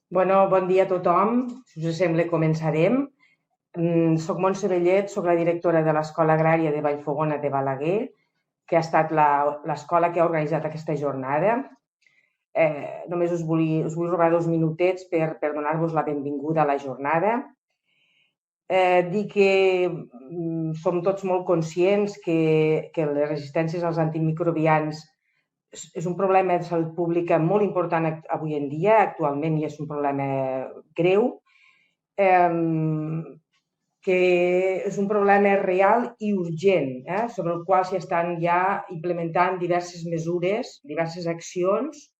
Bueno, bon dia a tothom. Si us sembla, començarem. Soc Montse Bellet, soc la directora de l'Escola Agrària de Vallfogona de Balaguer, que ha estat l'escola que ha organitzat aquesta jornada. Només us vull robar 2 minutets per donar-vos la benvinguda a la jornada. Dir que som tots molt conscients que les resistències als antimicrobians és un problema de salut pública molt important avui en dia, actualment, i és un problema greu, que és un problema real i urgent, sobre el qual s'hi estan ja implementant diverses mesures, diverses accions,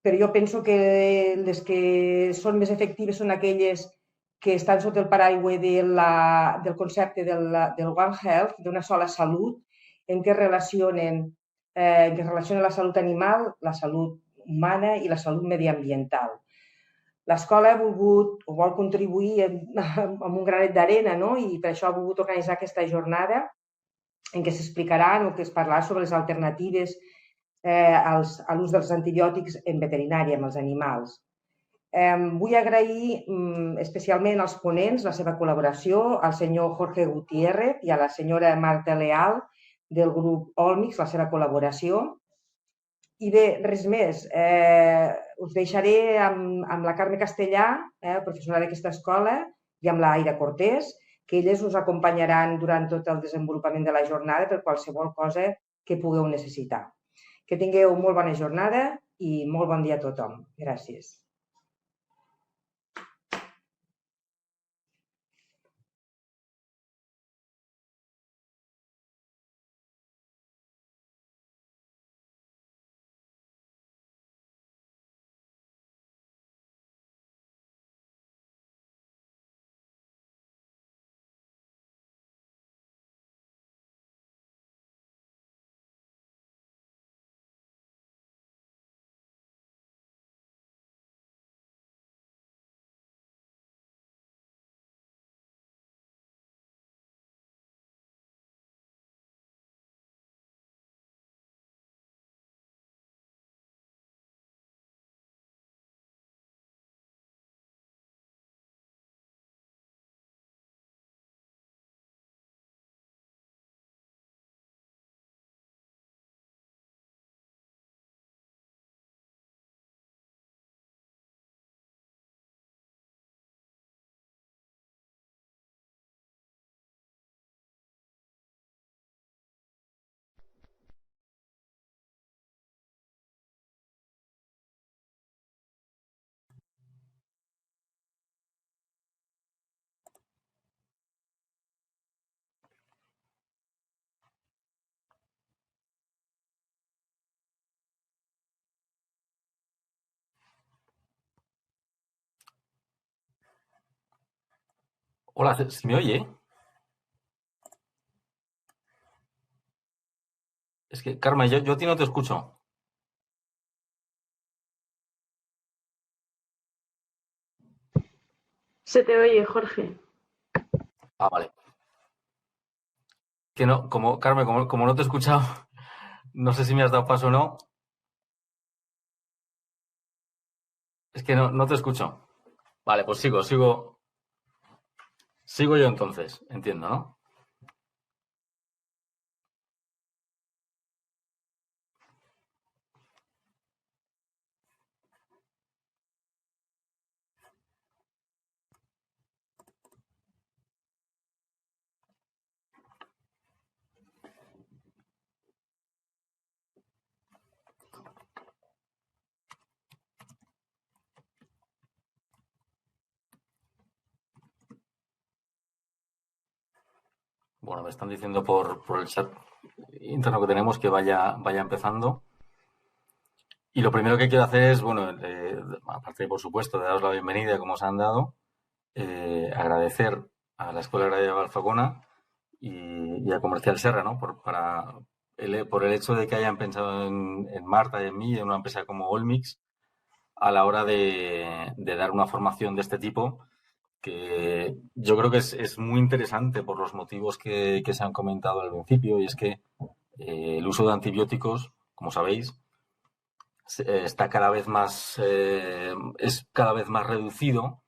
però jo penso que les que són més efectives són aquelles que estan sota el paraigua del concepte del One Health, d'una sola salut, en què es relaciona la salut animal, la salut humana i la salut mediambiental. L'escola ha volgut o vol contribuir amb un granet d'arena, no? I per això ha volgut organitzar aquesta jornada en què s'explicaran o que es parlarà sobre les alternatives a l'ús dels antibiòtics en veterinària, amb els animals. Vull agrair especialment als ponents la seva col·laboració, al senyor Jorge Gutiérrez i a la senyora Marta Leal del grup Olmix, la seva col·laboració. I bé, res més. Us deixaré amb la Carme Castellà, professora d'aquesta escola, i amb l'Aira Cortés, que elles us acompanyaran durant tot el desenvolupament de la jornada per qualsevol cosa que pugueu necessitar. Que tingueu molt bona jornada i molt bon dia a tothom. Gràcies. Hola, ¿se me oye? Es que, Carmen, yo a ti no te escucho. Se te oye, Jorge. Ah, vale. Que no, Carmen, como no te he escuchado, no sé si me has dado paso o no. Es que no te escucho. Vale, pues sigo yo entonces, entiendo, ¿no? Bueno, me están diciendo por el chat interno que tenemos que vaya empezando. Y lo primero que quiero hacer es, bueno, aparte, por supuesto, de daros la bienvenida como os han dado, agradecer a la Escuela Agraria de Vallfogona y a Comercial Serra, ¿no? Por el hecho de que hayan pensado en Marta y en mí, en una empresa como Olmix, a la hora de dar una formación de este tipo, que yo creo que es muy interesante por los motivos que se han comentado al principio, y es que el uso de antibióticos, como sabéis, está cada vez más, es cada vez más reducido,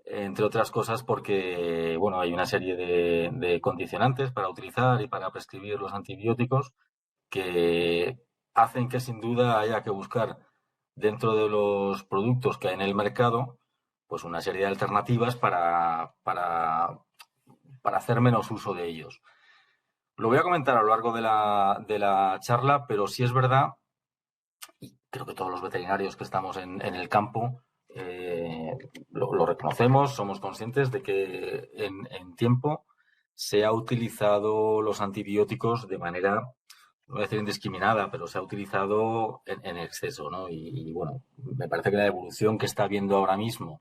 entre otras cosas porque, bueno, hay una serie de condicionantes para utilizar y para prescribir los antibióticos que hacen que sin duda haya que buscar dentro de los productos que hay en el mercado, pues una serie de alternativas para hacer menos uso de ellos. Lo voy a comentar a lo largo de la charla, pero sí es verdad, y creo que todos los veterinarios que estamos en el campo lo reconocemos, somos conscientes de que en tiempo se ha utilizado los antibióticos de manera, no voy a decir indiscriminada, pero se ha utilizado en exceso, ¿no? Y bueno, me parece que la evolución que está habiendo ahora mismo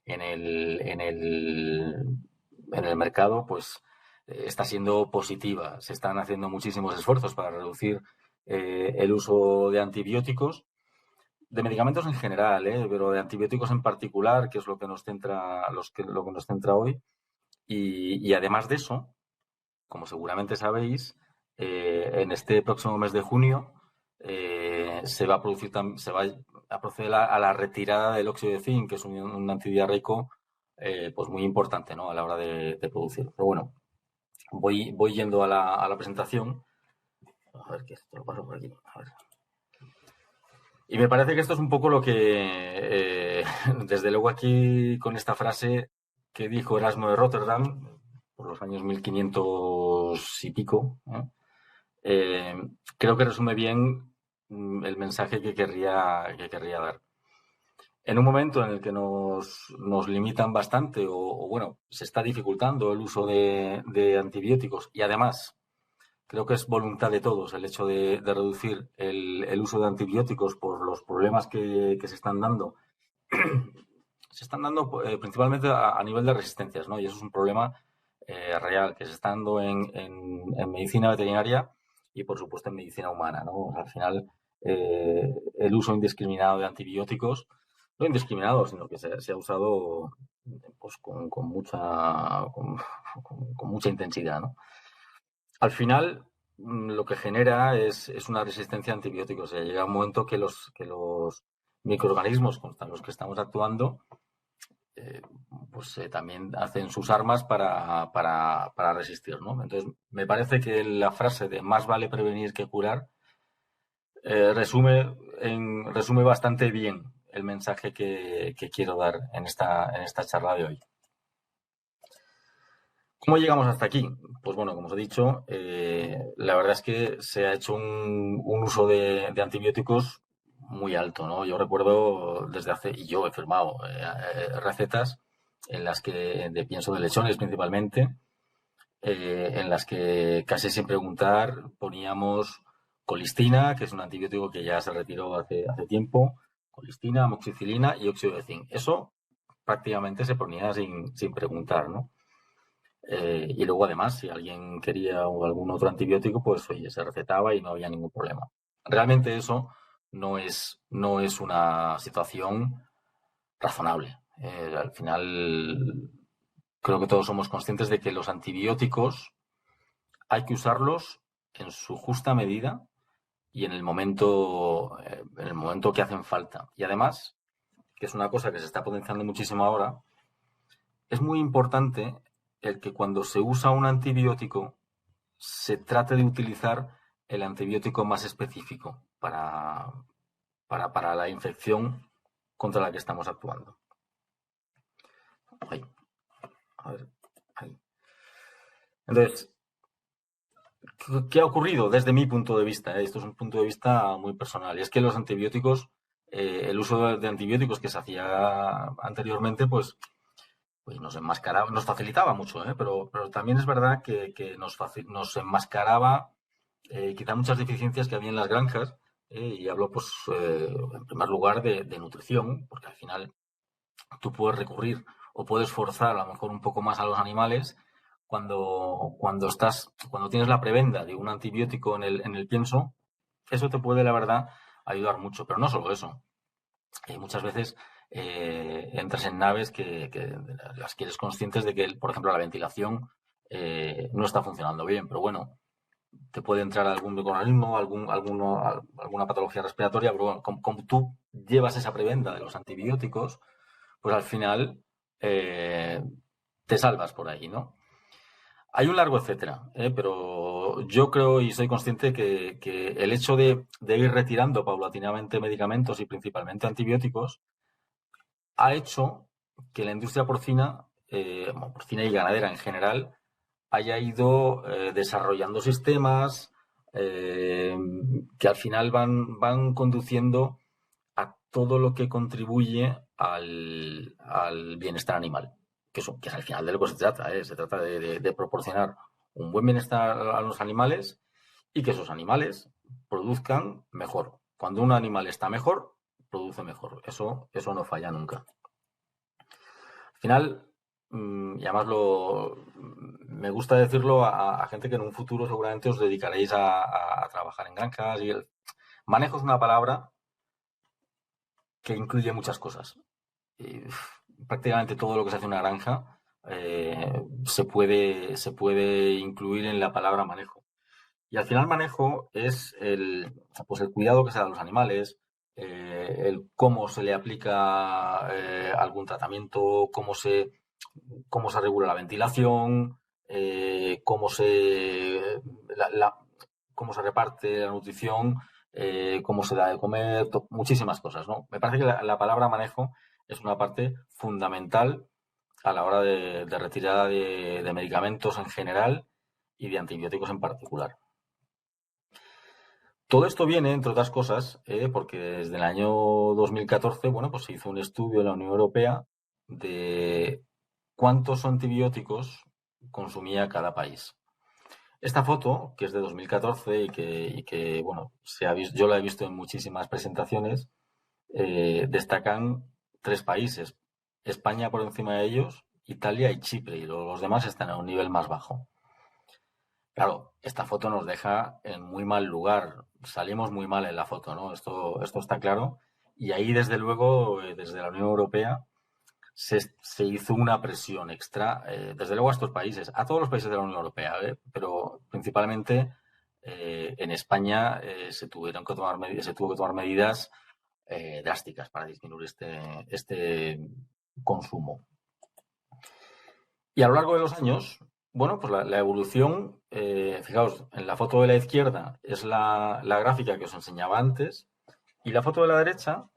en el mercado, pues está siendo positiva. Se están haciendo muchísimos esfuerzos para reducir el uso de antibióticos, de medicamentos en general, pero de antibióticos en particular, que es lo que nos centra, lo que nos centra hoy. Y además de eso, como seguramente sabéis, en este próximo mes de junio se va a proceder a la retirada del óxido de zinc, que es un antidiarreico pues muy importante, ¿no?, a la hora de producir. Pero bueno, voy yendo a la presentación. A ver, que esto lo paso por aquí. A ver. Y me parece que esto es un poco lo que, desde luego aquí, con esta frase que dijo Erasmo de Rotterdam, por los años 1500 y pico, creo que resume bien el mensaje que querría dar. En un momento en el que nos limitan bastante o bueno, se está dificultando el uso de antibióticos y además creo que es voluntad de todos el hecho de reducir el uso de antibióticos por los problemas que se están dando. Se están dando principalmente a nivel de resistencias, ¿no? Y eso es un problema real que se está dando en medicina veterinaria y, por supuesto, en medicina humana, ¿no? O sea, al final, el uso indiscriminado de antibióticos, no indiscriminado, sino que se ha usado pues, con mucha intensidad, ¿no? Al final, lo que genera es una resistencia a antibióticos. O sea, llega un momento que los microorganismos contra los que estamos actuando pues también hacen sus armas para resistir, ¿no? Entonces, me parece que la frase de más vale prevenir que curar resume bastante bien el mensaje que quiero dar en esta charla de hoy. ¿Cómo llegamos hasta aquí? Pues bueno, como os he dicho, la verdad es que se ha hecho un uso de antibióticos muy alto, ¿no? Yo recuerdo y yo he firmado recetas en las que, de pienso de lechones principalmente, en las que casi sin preguntar poníamos colistina, que es un antibiótico que ya se retiró hace tiempo, colistina, amoxicilina y óxido de zinc. Eso prácticamente se ponía sin preguntar, ¿no? Y luego, además, si alguien quería algún otro antibiótico, pues oye, se recetaba y no había ningún problema. Realmente eso no es una situación razonable. Al final, creo que todos somos conscientes de que los antibióticos hay que usarlos en su justa medida y en el momento que hacen falta. Y además, que es una cosa que se está potenciando muchísimo ahora, es muy importante el que cuando se usa un antibiótico se trate de utilizar el antibiótico más específico para la infección contra la que estamos actuando. Ahí. A ver, ahí. Entonces, ¿qué ha ocurrido desde mi punto de vista? Esto es un punto de vista muy personal. Y es que los antibióticos, el uso de antibióticos que se hacía anteriormente, pues nos enmascaraba, nos facilitaba mucho, pero también es verdad que nos enmascaraba quizá muchas deficiencias que había en las granjas, y hablo pues en primer lugar de nutrición, porque al final tú puedes recurrir o puedes forzar a lo mejor un poco más a los animales cuando tienes la prebenda de un antibiótico en el pienso. Eso te puede, la verdad, ayudar mucho, pero no solo eso. Muchas veces entras en naves que las que eres conscientes de que, por ejemplo, la ventilación no está funcionando bien, pero bueno, te puede entrar algún microorganismo, alguna patología respiratoria, pero bueno, como tú llevas esa prebenda de los antibióticos, pues al final te salvas por ahí, ¿no? Hay un largo etcétera, pero yo creo y soy consciente que el hecho de ir retirando paulatinamente medicamentos y principalmente antibióticos ha hecho que la industria porcina, porcina y ganadera en general, haya ido desarrollando sistemas que al final van conduciendo a todo lo que contribuye al bienestar animal, que es al final de lo que se trata. Se trata de proporcionar un buen bienestar a los animales y que esos animales produzcan mejor. Cuando un animal está mejor, produce mejor. Eso no falla nunca. Al final, y además me gusta decirlo a gente que en un futuro seguramente os dedicaréis a trabajar en granjas. Y el manejo es una palabra que incluye muchas cosas. Y, prácticamente todo lo que se hace en una granja se puede incluir en la palabra manejo. Y al final manejo es pues el cuidado que se da a los animales, el cómo se le aplica algún tratamiento, cómo se regula la ventilación, cómo se reparte la nutrición, cómo se da de comer, muchísimas cosas, ¿no? Me parece que la palabra manejo es una parte fundamental a la hora de retirada de medicamentos en general y de antibióticos en particular. Todo esto viene, entre otras cosas, porque desde el año 2014, bueno, pues se hizo un estudio en la Unión Europea de cuántos antibióticos consumía cada país. Esta foto, que es de 2014 y que bueno, yo la he visto en muchísimas presentaciones, destacan 3 países. España por encima de ellos, Italia y Chipre, y los demás están a un nivel más bajo. Claro, esta foto nos deja en muy mal lugar. Salimos muy mal en la foto, ¿no? Esto está claro. Y ahí, desde luego, desde la Unión Europea, se hizo una presión extra, desde luego a estos países, a todos los países de la Unión Europea, pero principalmente en España se tuvo que tomar medidas drásticas para disminuir este consumo. Y a lo largo de los años, bueno, pues la evolución, fijaos, en la foto de la izquierda es la gráfica que os enseñaba antes, y la foto de la derecha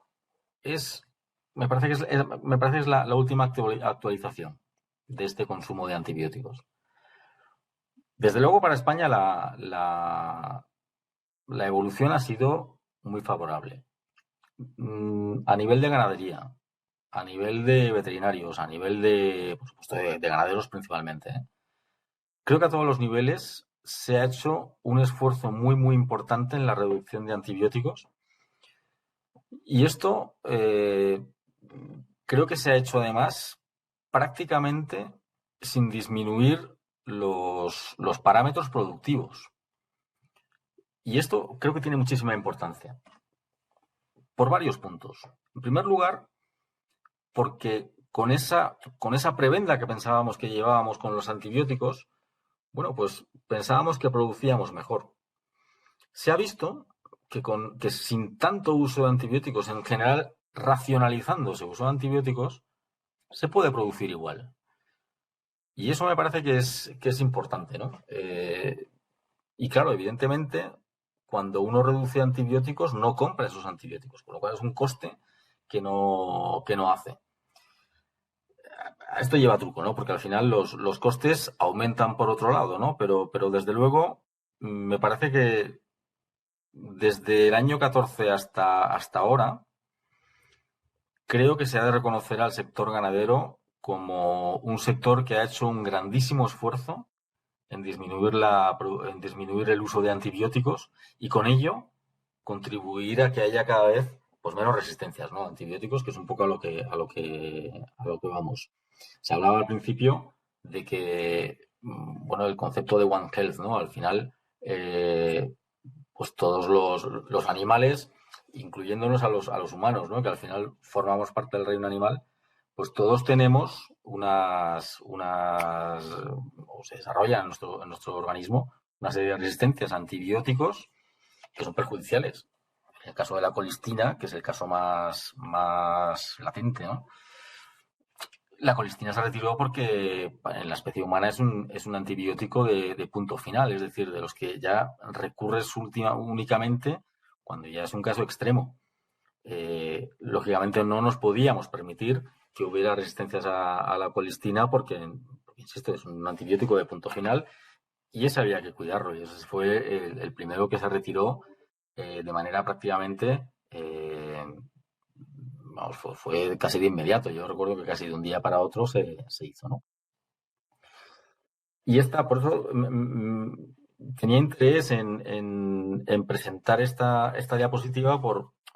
me parece que es la última actualización de este consumo de antibióticos. Desde luego, para España la evolución ha sido muy favorable. A nivel de ganadería, a nivel de veterinarios, a nivel por supuesto, de ganaderos principalmente. Creo que a todos los niveles se ha hecho un esfuerzo muy, muy importante en la reducción de antibióticos. Y esto creo que se ha hecho además prácticamente sin disminuir los parámetros productivos. Y esto creo que tiene muchísima importancia. Por varios puntos. En primer lugar, porque con esa prebenda que pensábamos que llevábamos con los antibióticos, bueno, pues pensábamos que producíamos mejor. Se ha visto que sin tanto uso de antibióticos, en general racionalizándose uso de antibióticos, se puede producir igual. Y eso me parece que es importante, ¿no? Y claro, evidentemente, cuando uno reduce antibióticos, no compra esos antibióticos, con lo cual es un coste que no hace. Esto lleva truco, ¿no? Porque al final los costes aumentan por otro lado, ¿no? Pero desde luego, me parece que desde el año 14 hasta ahora, creo que se ha de reconocer al sector ganadero como un sector que ha hecho un grandísimo esfuerzo en disminuir el uso de antibióticos y con ello contribuir a que haya cada vez pues menos resistencias, ¿no? Antibióticos, que es un poco a lo que vamos. Se hablaba al principio de que bueno, el concepto de One Health, ¿no? Al final pues todos los animales, incluyéndonos a los humanos, ¿no? Que al final formamos parte del reino animal, pues todos tenemos o se desarrollan en nuestro organismo una serie de resistencias a antibióticos que son perjudiciales. En el caso de la colistina, que es el caso más latente, ¿no? La colistina se retiró porque en la especie humana es un antibiótico de punto final, es decir, de los que ya recurres únicamente cuando ya es un caso extremo. Lógicamente no nos podíamos permitir que hubiera resistencias a la colistina porque, insisto, es un antibiótico de punto final y ese había que cuidarlo. Y ese fue el primero que se retiró de manera prácticamente... vamos, fue casi de inmediato. Yo recuerdo que casi de un día para otro se hizo, ¿no? Y por eso tenía interés en presentar esta diapositiva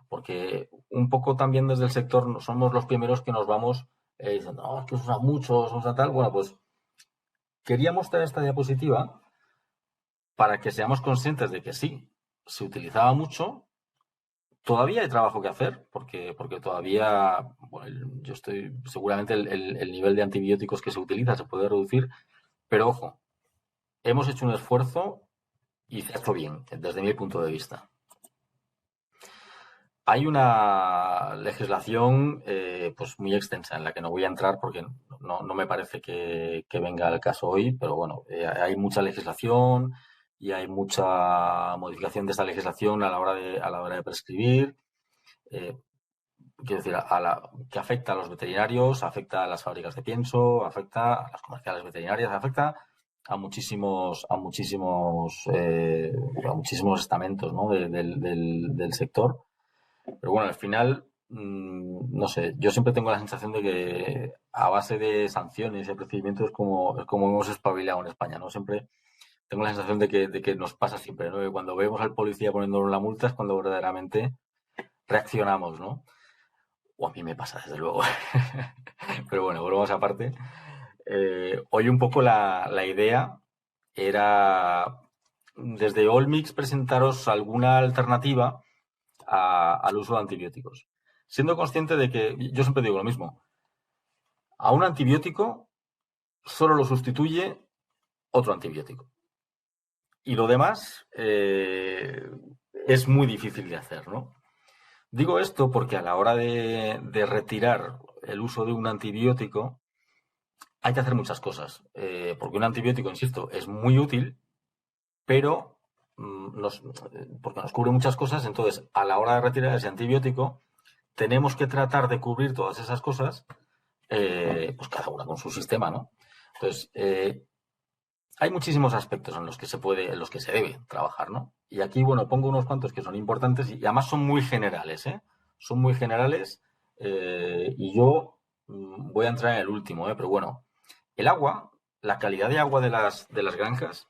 porque un poco también desde el sector somos los primeros que nos vamos diciendo, no, es que se usa mucho, se usa tal. Bueno, pues quería mostrar esta diapositiva para que seamos conscientes de que sí, se utilizaba mucho. Todavía hay trabajo que hacer, porque todavía, bueno, seguramente el nivel de antibióticos que se utiliza se puede reducir, pero ojo, hemos hecho un esfuerzo y se ha hecho bien, desde mi punto de vista. Hay una legislación pues muy extensa en la que no voy a entrar porque no me parece que venga al caso hoy, pero bueno, hay mucha legislación y hay mucha modificación de esta legislación a la hora de prescribir. Quiero decir, que afecta a los veterinarios, afecta a las fábricas de pienso, afecta a las comerciales veterinarias, afecta a muchísimos estamentos, ¿no? del sector. Pero bueno, al final, no sé, yo siempre tengo la sensación de que a base de sanciones y procedimientos es como hemos espabilado en España, ¿no? Siempre tengo la sensación de que nos pasa siempre, ¿no? Que cuando vemos al policía poniéndonos la multa es cuando verdaderamente reaccionamos, ¿no? O a mí me pasa, desde luego. Pero bueno, volvamos aparte. Hoy un poco la idea era, desde Olmix, presentaros alguna alternativa al uso de antibióticos. Siendo consciente de que, yo siempre digo lo mismo, a un antibiótico solo lo sustituye otro antibiótico. Y lo demás es muy difícil de hacer, ¿no? Digo esto porque a la hora de retirar el uso de un antibiótico hay que hacer muchas cosas. Porque un antibiótico, insisto, es muy útil, pero porque nos cubre muchas cosas. Entonces, a la hora de retirar ese antibiótico, tenemos que tratar de cubrir todas esas cosas, pues cada una con su sistema, ¿no? Entonces, hay muchísimos aspectos en los que se debe trabajar, ¿no? Y aquí, bueno, pongo unos cuantos que son importantes y además son muy generales, ¿eh? Son muy generales y yo voy a entrar en el último, pero bueno, el agua, la calidad de agua de las granjas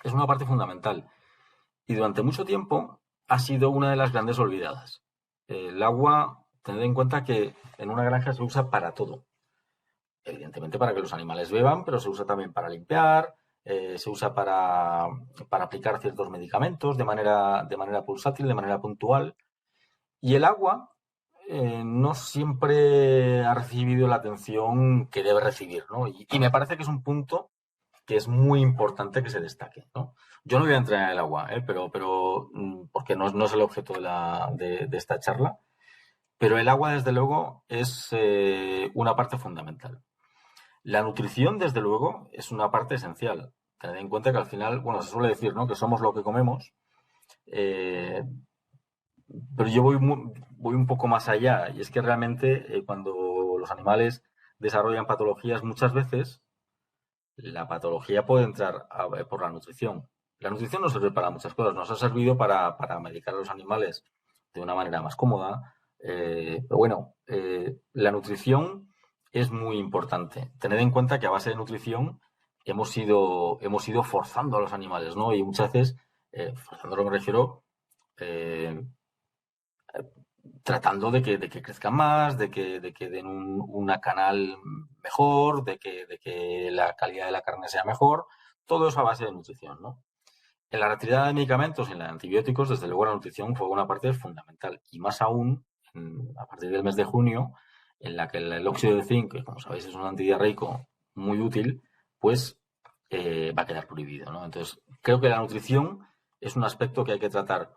es una parte fundamental y durante mucho tiempo ha sido una de las grandes olvidadas. El agua, tened en cuenta que en una granja se usa para todo. Evidentemente para que los animales beban, pero se usa también para limpiar, se usa para aplicar ciertos medicamentos de manera pulsátil, de manera puntual. Y el agua no siempre ha recibido la atención que debe recibir, ¿no? Y me parece que es un punto que es muy importante que se destaque, ¿no? Yo no voy a entrar en el agua, pero porque no es el objeto de esta charla, pero el agua, desde luego, es una parte fundamental. La nutrición, desde luego, es una parte esencial. Tened en cuenta que al final, bueno, se suele decir, ¿no?, que somos lo que comemos, pero yo voy un poco más allá, y es que realmente cuando los animales desarrollan patologías, muchas veces la patología puede entrar por la nutrición. La nutrición nos sirve para muchas cosas. Nos ha servido para medicar a los animales de una manera más cómoda. Pero bueno, la nutrición es muy importante. Tened en cuenta que a base de nutrición hemos ido forzando a los animales, ¿no? Y muchas veces, forzando, me refiero, tratando de que crezcan más, de que den una canal mejor, de que la calidad de la carne sea mejor. Todo eso a base de nutrición, ¿no? En la retirada de medicamentos y en la de antibióticos, desde luego la nutrición fue una parte fundamental. Y más aún, a partir del mes de junio, en la que el óxido de zinc, que como sabéis es un antidiarreico muy útil, pues va a quedar prohibido, ¿no? Entonces, creo que la nutrición es un aspecto que hay que tratar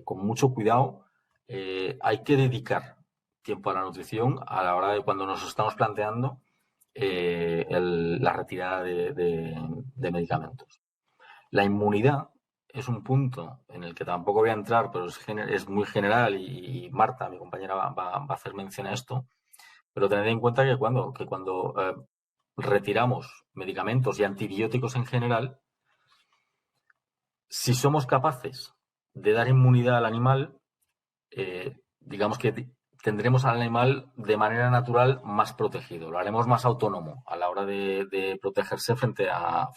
con mucho cuidado. Hay que dedicar tiempo a la nutrición a la hora de cuando nos estamos planteando la retirada de medicamentos. La inmunidad es un punto en el que tampoco voy a entrar, pero es muy general y Marta, mi compañera, va a hacer mención a esto. Pero tened en cuenta que cuando retiramos medicamentos y antibióticos en general, si somos capaces de dar inmunidad al animal, digamos que tendremos al animal de manera natural más protegido, lo haremos más autónomo a la hora de protegerse frente a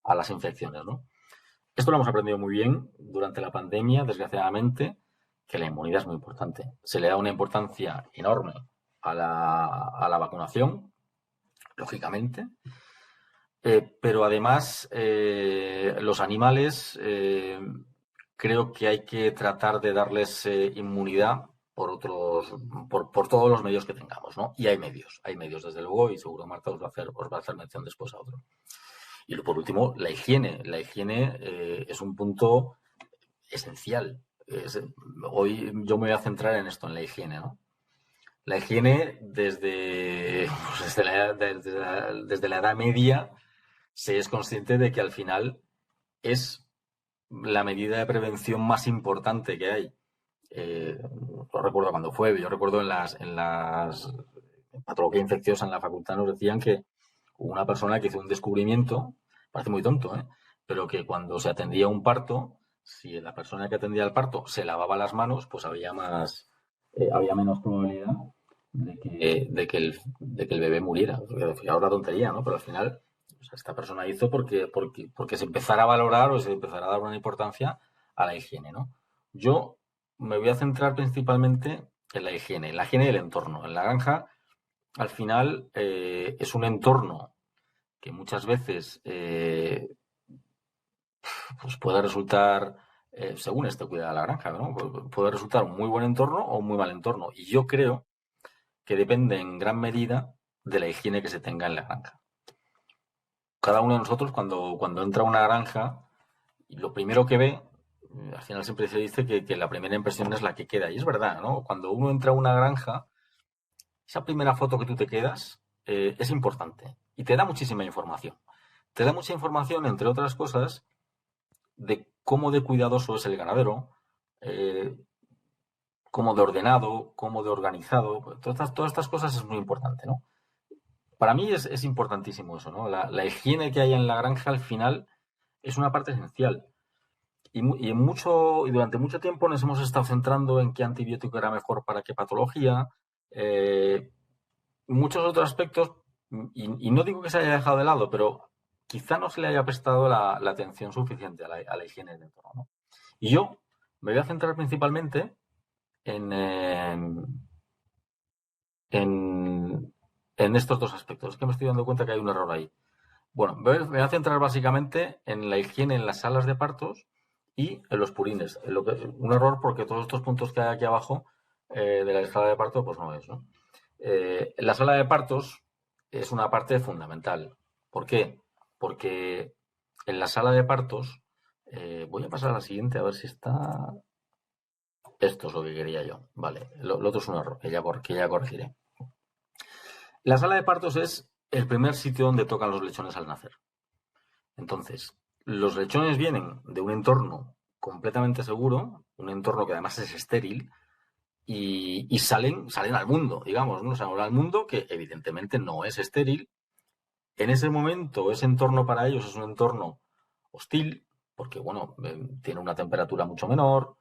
las infecciones, ¿no? Esto lo hemos aprendido muy bien durante la pandemia, desgraciadamente, que la inmunidad es muy importante. Se le da una importancia enorme a la vacunación, lógicamente, pero además los animales creo que hay que tratar de darles inmunidad por todos los medios que tengamos, ¿no? Y hay medios desde luego, y seguro Marta os va a hacer mención después a otro. Y por último, la higiene. La higiene es un punto esencial. Hoy yo me voy a centrar en esto, en la higiene, ¿no? La higiene desde la Edad Media se es consciente de que al final es la medida de prevención más importante que hay. No recuerdo cuándo fue, yo recuerdo en las patología infecciosa en la facultad nos decían que hubo una persona que hizo un descubrimiento, parece muy tonto, pero que cuando se atendía un parto, si la persona que atendía el parto se lavaba las manos, pues había menos probabilidad de que el bebé muriera. Ahora tontería, ¿no? Pero al final, o sea, esta persona hizo porque se empezara a valorar o se empezara a dar una importancia a la higiene, ¿no? Yo me voy a centrar principalmente en la higiene del entorno. En la granja, al final, es un entorno que muchas veces pues puede resultar, según esté cuidada la granja, ¿no? Puede resultar un muy buen entorno o un muy mal entorno. Y yo creo que depende en gran medida de la higiene que se tenga en la granja. Cada uno de nosotros, cuando entra a una granja, lo primero que ve, al final siempre se dice que la primera impresión es la que queda. Y es verdad, ¿no? Cuando uno entra a una granja, esa primera foto que tú te quedas es importante y te da muchísima información. Te da mucha información, entre otras cosas, de cómo de cuidadoso es el ganadero, cómo de ordenado, cómo de organizado. Todas estas cosas es muy importante, ¿no? Para mí es importantísimo eso, ¿no? La higiene que hay en la granja al final es una parte esencial. Y durante mucho tiempo nos hemos estado centrando en qué antibiótico era mejor para qué patología. Muchos otros aspectos, y no digo que se haya dejado de lado, pero quizá no se le haya prestado la atención suficiente a la higiene del entorno, ¿no? Y yo me voy a centrar principalmente en estos dos aspectos. Es que me estoy dando cuenta que hay un error ahí. Bueno, me voy a centrar básicamente en la higiene en las salas de partos y en los purines. Un error porque todos estos puntos que hay aquí abajo de la sala de parto, pues no es, ¿no? La sala de partos es una parte fundamental. ¿Por qué? Porque en la sala de partos, voy a pasar a la siguiente a ver si está. Esto es lo que quería yo. Vale, lo otro es un error que ya corregiré. La sala de partos es el primer sitio donde tocan los lechones al nacer. Entonces, los lechones vienen de un entorno completamente seguro, un entorno que además es estéril, y salen al mundo, digamos, ¿no? Salen al mundo que evidentemente no es estéril. En ese momento, ese entorno para ellos es un entorno hostil, porque, bueno, tiene una temperatura mucho menor,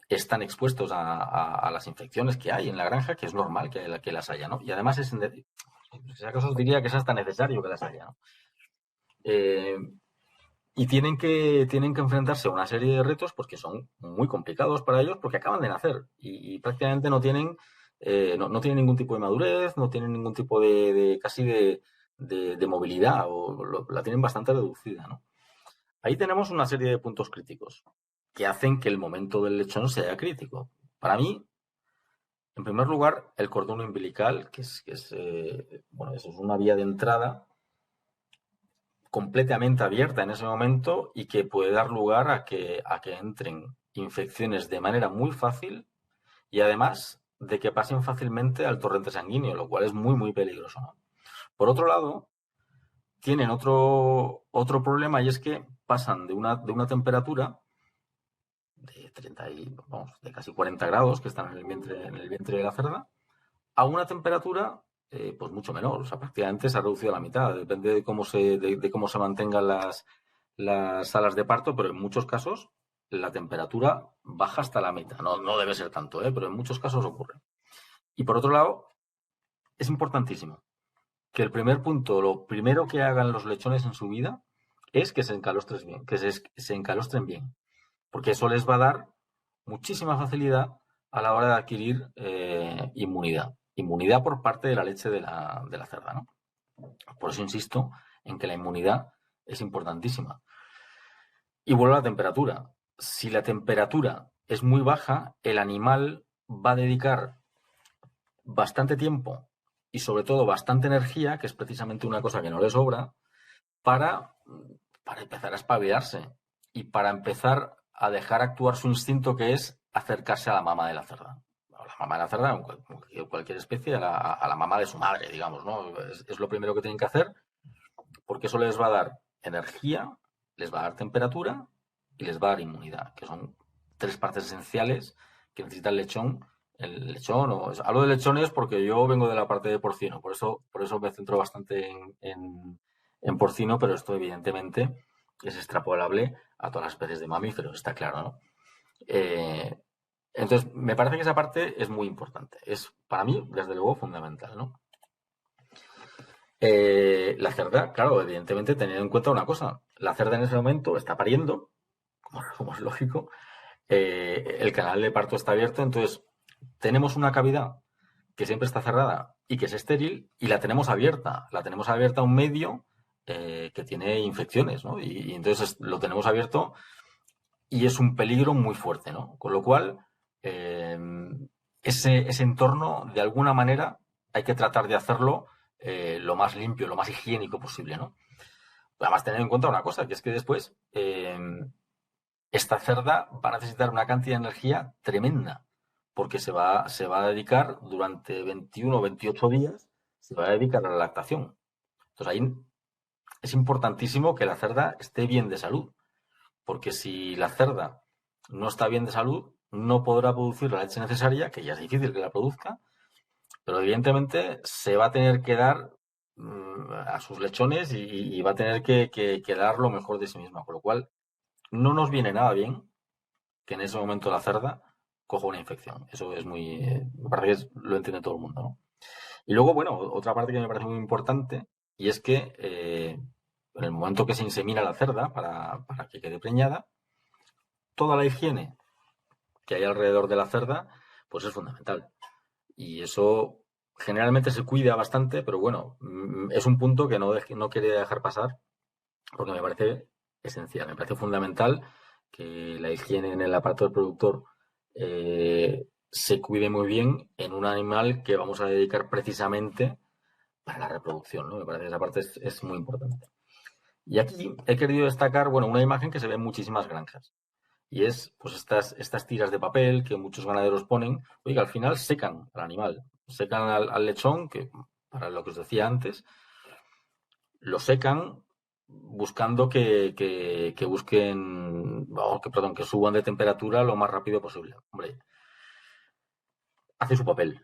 están expuestos a las infecciones que hay en la granja, que es normal que las haya, ¿no? Y además, si acaso os diría que es hasta necesario que las haya, ¿no? Y tienen que enfrentarse a una serie de retos porque son muy complicados para ellos porque acaban de nacer y prácticamente no tienen ningún tipo de madurez, no tienen ningún tipo de movilidad o la tienen bastante reducida, ¿no? Ahí tenemos una serie de puntos críticos que hacen que el momento del lechón sea crítico. Para mí, en primer lugar, el cordón umbilical, que es una vía de entrada completamente abierta en ese momento y que puede dar lugar a que entren infecciones de manera muy fácil y además de que pasen fácilmente al torrente sanguíneo, lo cual es muy, muy peligroso, ¿no? Por otro lado, tienen otro problema y es que pasan de una temperatura de 30 de casi 40 grados que están en el vientre de la cerda a una temperatura pues mucho menor, o sea, prácticamente se ha reducido a la mitad, depende de cómo se mantengan las salas de parto, pero en muchos casos la temperatura baja hasta la mitad, no debe ser tanto, pero en muchos casos ocurre. Y por otro lado, es importantísimo que el primer punto, lo primero que hagan los lechones en su vida es que se encalostren bien, se encalostren bien, porque eso les va a dar muchísima facilidad a la hora de adquirir inmunidad. Inmunidad por parte de la leche de la cerda, ¿no? Por eso insisto en que la inmunidad es importantísima. Y vuelvo a la temperatura. Si la temperatura es muy baja, el animal va a dedicar bastante tiempo y sobre todo bastante energía, que es precisamente una cosa que no le sobra, para empezar a espabilarse y para empezar a dejar actuar su instinto, que es acercarse a la mama de la cerda. La mama de la cerda, cualquier especie, a la mama de su madre, digamos, ¿no? Es lo primero que tienen que hacer, porque eso les va a dar energía, les va a dar temperatura y les va a dar inmunidad, que son tres partes esenciales que necesita el lechón. El lechón, hablo de lechones porque yo vengo de la parte de porcino, por eso me centro bastante en porcino, pero esto evidentemente es extrapolable a todas las especies de mamíferos, está claro, ¿no? Entonces, me parece que esa parte es muy importante. Es, para mí, desde luego, fundamental, ¿no? La cerda, claro, evidentemente, teniendo en cuenta una cosa. La cerda en ese momento está pariendo, como es lógico. El canal de parto está abierto, entonces tenemos una cavidad que siempre está cerrada y que es estéril y la tenemos abierta. La tenemos abierta a un medio que tiene infecciones, ¿no? Y entonces lo tenemos abierto y es un peligro muy fuerte, ¿no? Con lo cual, ese entorno, de alguna manera, hay que tratar de hacerlo lo más limpio, lo más higiénico posible, ¿no? Además, tener en cuenta una cosa, que es que después esta cerda va a necesitar una cantidad de energía tremenda, porque se va a dedicar durante 21 o 28 días, se va a dedicar a la lactación. Entonces ahí es importantísimo que la cerda esté bien de salud, porque si la cerda no está bien de salud, no podrá producir la leche necesaria, que ya es difícil que la produzca, pero evidentemente se va a tener que dar a sus lechones y va a tener que dar lo mejor de sí misma, con lo cual no nos viene nada bien que en ese momento la cerda coja una infección. Eso es muy... me parece que lo entiende todo el mundo, ¿no? Y luego, bueno, otra parte que me parece muy importante y es que en el momento que se insemina la cerda para que quede preñada, toda la higiene que hay alrededor de la cerda, pues es fundamental. Y eso generalmente se cuida bastante, pero bueno, es un punto que no quería dejar pasar porque me parece esencial, me parece fundamental que la higiene en el aparato del productor se cuide muy bien en un animal que vamos a dedicar precisamente para la reproducción, ¿no? Me parece que esa parte es muy importante. Y aquí he querido destacar, bueno, una imagen que se ve en muchísimas granjas. Y es, pues, estas tiras de papel que muchos ganaderos ponen, oiga, al final secan al animal, secan al lechón, que para lo que os decía antes, lo secan buscando que busquen, perdón, que suban de temperatura lo más rápido posible. Hombre, hace su papel,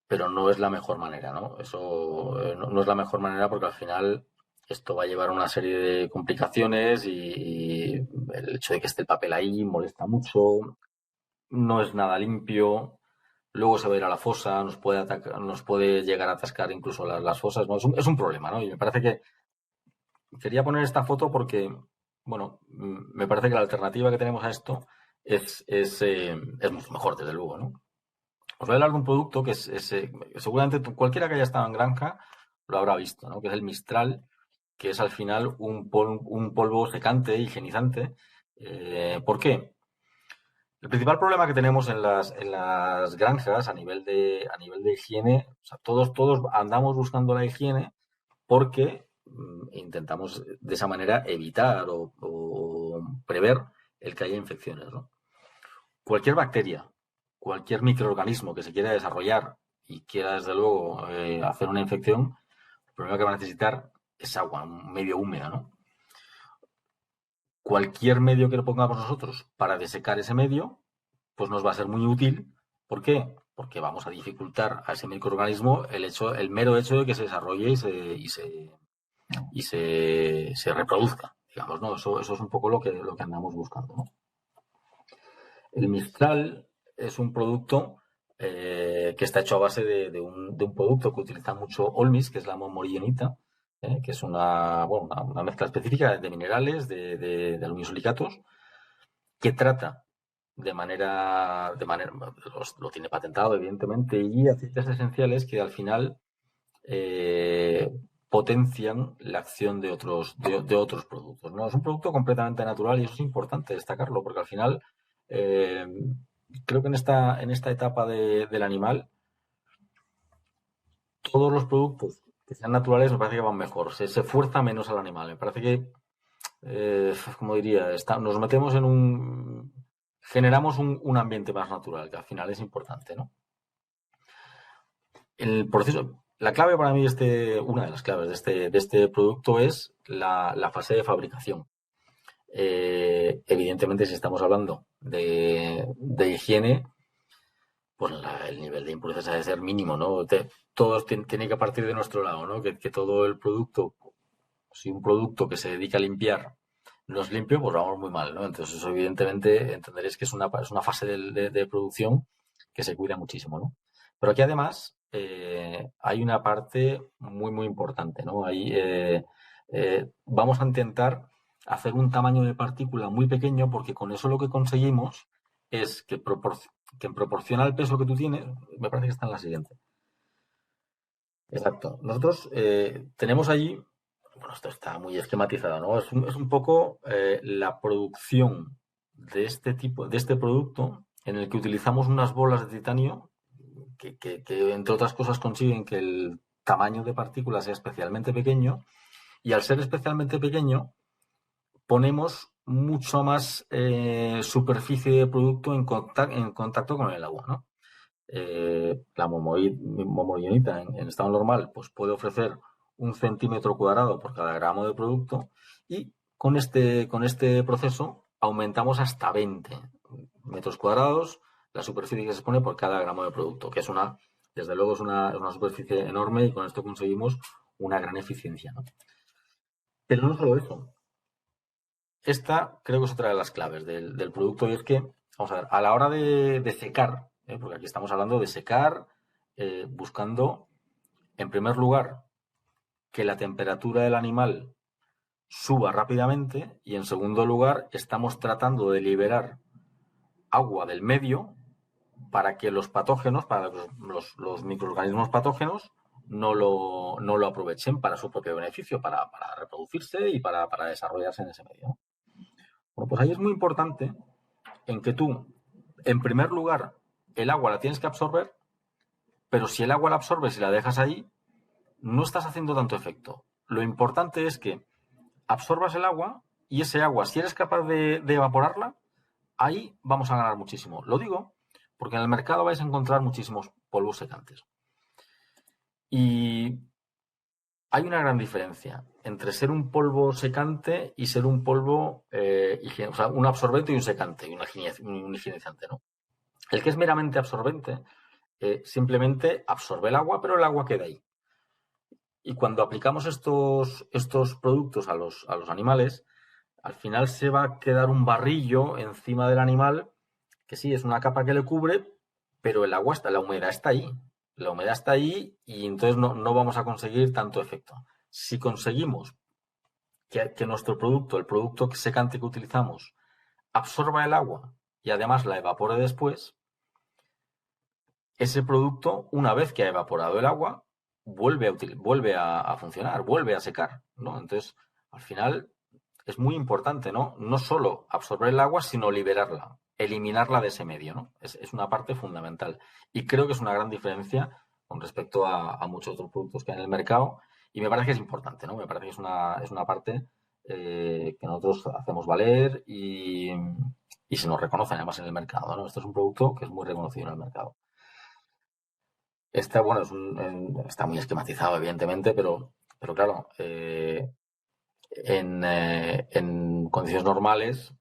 pero no es la mejor manera, ¿no? Eso no es la mejor manera porque al final esto va a llevar a una serie de complicaciones y el hecho de que esté el papel ahí molesta mucho, no es nada limpio, luego se va a ir a la fosa, nos puede llegar a atascar incluso las fosas, ¿no? Es un problema, ¿no? Y me parece que quería poner esta foto porque, bueno, me parece que la alternativa que tenemos a esto es mucho mejor, desde luego, ¿no? Os voy a hablar de un producto que seguramente cualquiera que haya estado en granja lo habrá visto, ¿no? Que es el Mistral, que es al final un polvo secante, higienizante. ¿Por qué? El principal problema que tenemos en las granjas a nivel de higiene, o sea, todos andamos buscando la higiene porque intentamos de esa manera evitar o prever el que haya infecciones, ¿no? Cualquier bacteria, cualquier microorganismo que se quiera desarrollar y quiera, desde luego, hacer una infección, lo primero que va a necesitar es agua, un medio húmedo, ¿no? Cualquier medio que le pongamos nosotros para desecar ese medio, pues nos va a ser muy útil. ¿Por qué? Porque vamos a dificultar a ese microorganismo el mero hecho de que se desarrolle y se reproduzca, digamos, ¿no? Eso es un poco lo que andamos buscando, ¿no? El Mistral es un producto que está hecho a base de un producto que utiliza mucho Olmis, que es la momorionita, que es una mezcla específica de minerales, de aluminosilicatos, que trata de manera lo tiene patentado, evidentemente, y aceites esenciales que al final potencian la acción de otros productos, ¿no? Es un producto completamente natural y eso es importante destacarlo, porque al final creo que en esta etapa del animal todos los productos que sean naturales me parece que van mejor, se fuerza menos al animal, me parece que como diría, nos metemos generamos un ambiente más natural, que al final es importante, ¿no? El proceso, la clave para mí, una de las claves de este producto es la fase de fabricación. Evidentemente, si estamos hablando de higiene, pues el nivel de impurezas ha de ser mínimo, ¿no? Todo tiene que partir de nuestro lado, ¿no? Que todo el producto, si un producto que se dedica a limpiar no es limpio, pues vamos muy mal, ¿no? Entonces, eso evidentemente entenderéis que es una fase de producción que se cuida muchísimo, ¿no? Pero aquí además hay una parte muy, muy importante, ¿no? Ahí vamos a intentar hacer un tamaño de partícula muy pequeño porque con eso lo que conseguimos es que en proporción al peso que tú tienes, me parece que está en la siguiente. Exacto. Nosotros tenemos allí, bueno, esto está muy esquematizado, ¿no? Es un poco la producción de este producto en el que utilizamos unas bolas de titanio que entre otras cosas consiguen que el tamaño de partícula sea especialmente pequeño y al ser especialmente pequeño ponemos mucho más superficie de producto en contacto con el agua, ¿no? La momorionita en estado normal pues puede ofrecer 1 centímetro cuadrado por cada gramo de producto y con este proceso aumentamos hasta 20 metros cuadrados la superficie que se pone por cada gramo de producto, que desde luego es una superficie enorme y con esto conseguimos una gran eficiencia, ¿no? Pero no solo eso. Esta creo que es otra de las claves del producto y es que, vamos a ver, a la hora de secar, porque aquí estamos hablando de secar, buscando, en primer lugar, que la temperatura del animal suba rápidamente y, en segundo lugar, estamos tratando de liberar agua del medio para que los patógenos, para los microorganismos patógenos, no lo aprovechen para su propio beneficio, para reproducirse y para desarrollarse en ese medio, ¿no? Bueno, pues ahí es muy importante en que tú, en primer lugar, el agua la tienes que absorber, pero si el agua la absorbes y la dejas ahí, no estás haciendo tanto efecto. Lo importante es que absorbas el agua y ese agua, si eres capaz de evaporarla, ahí vamos a ganar muchísimo. Lo digo porque en el mercado vais a encontrar muchísimos polvos secantes. Y hay una gran diferencia entre ser un polvo secante y ser un polvo, o sea, un absorbente y un secante, y un higienizante, ¿no? El que es meramente absorbente simplemente absorbe el agua, pero el agua queda ahí. Y cuando aplicamos estos productos a los animales, al final se va a quedar un barrillo encima del animal, que sí, es una capa que le cubre, pero la humedad está ahí. La humedad está ahí y entonces no vamos a conseguir tanto efecto. Si conseguimos que nuestro producto, el producto secante que utilizamos, absorba el agua y además la evapore después, ese producto, una vez que ha evaporado el agua, vuelve a funcionar, vuelve a secar, ¿no? Entonces, al final es muy importante, ¿no? No solo absorber el agua, sino liberarla, eliminarla de ese medio, ¿no? Es una parte fundamental. Y creo que es una gran diferencia con respecto a muchos otros productos que hay en el mercado Y me parece que es importante, ¿no? Me parece que es una parte que nosotros hacemos valer y se nos reconoce además en el mercado, ¿no? Esto es un producto que es muy reconocido en el mercado. Bueno, está muy esquematizado, evidentemente, pero claro, en condiciones normales,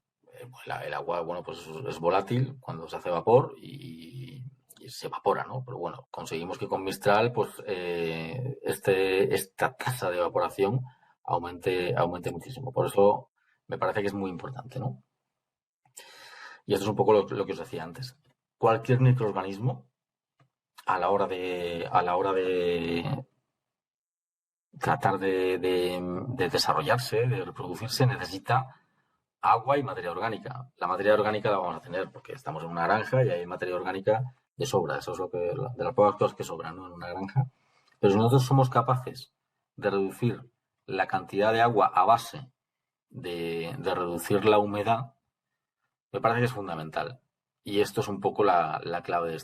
pues el agua, bueno, pues es volátil cuando se hace vapor y se evapora, ¿no? Pero bueno, conseguimos que con Mistral, pues esta tasa de evaporación aumente muchísimo. Por eso me parece que es muy importante, ¿no? Y esto es un poco lo que os decía antes. Cualquier microorganismo, a la hora de tratar de desarrollarse, de reproducirse, necesita agua y materia orgánica. La materia orgánica la vamos a tener porque estamos en una granja y hay materia orgánica de sobra. Eso es de las pocas cosas que sobran, ¿no? En una granja. Pero si nosotros somos capaces de reducir la cantidad de agua a base de reducir la humedad, me parece que es fundamental. Y esto es un poco la clave de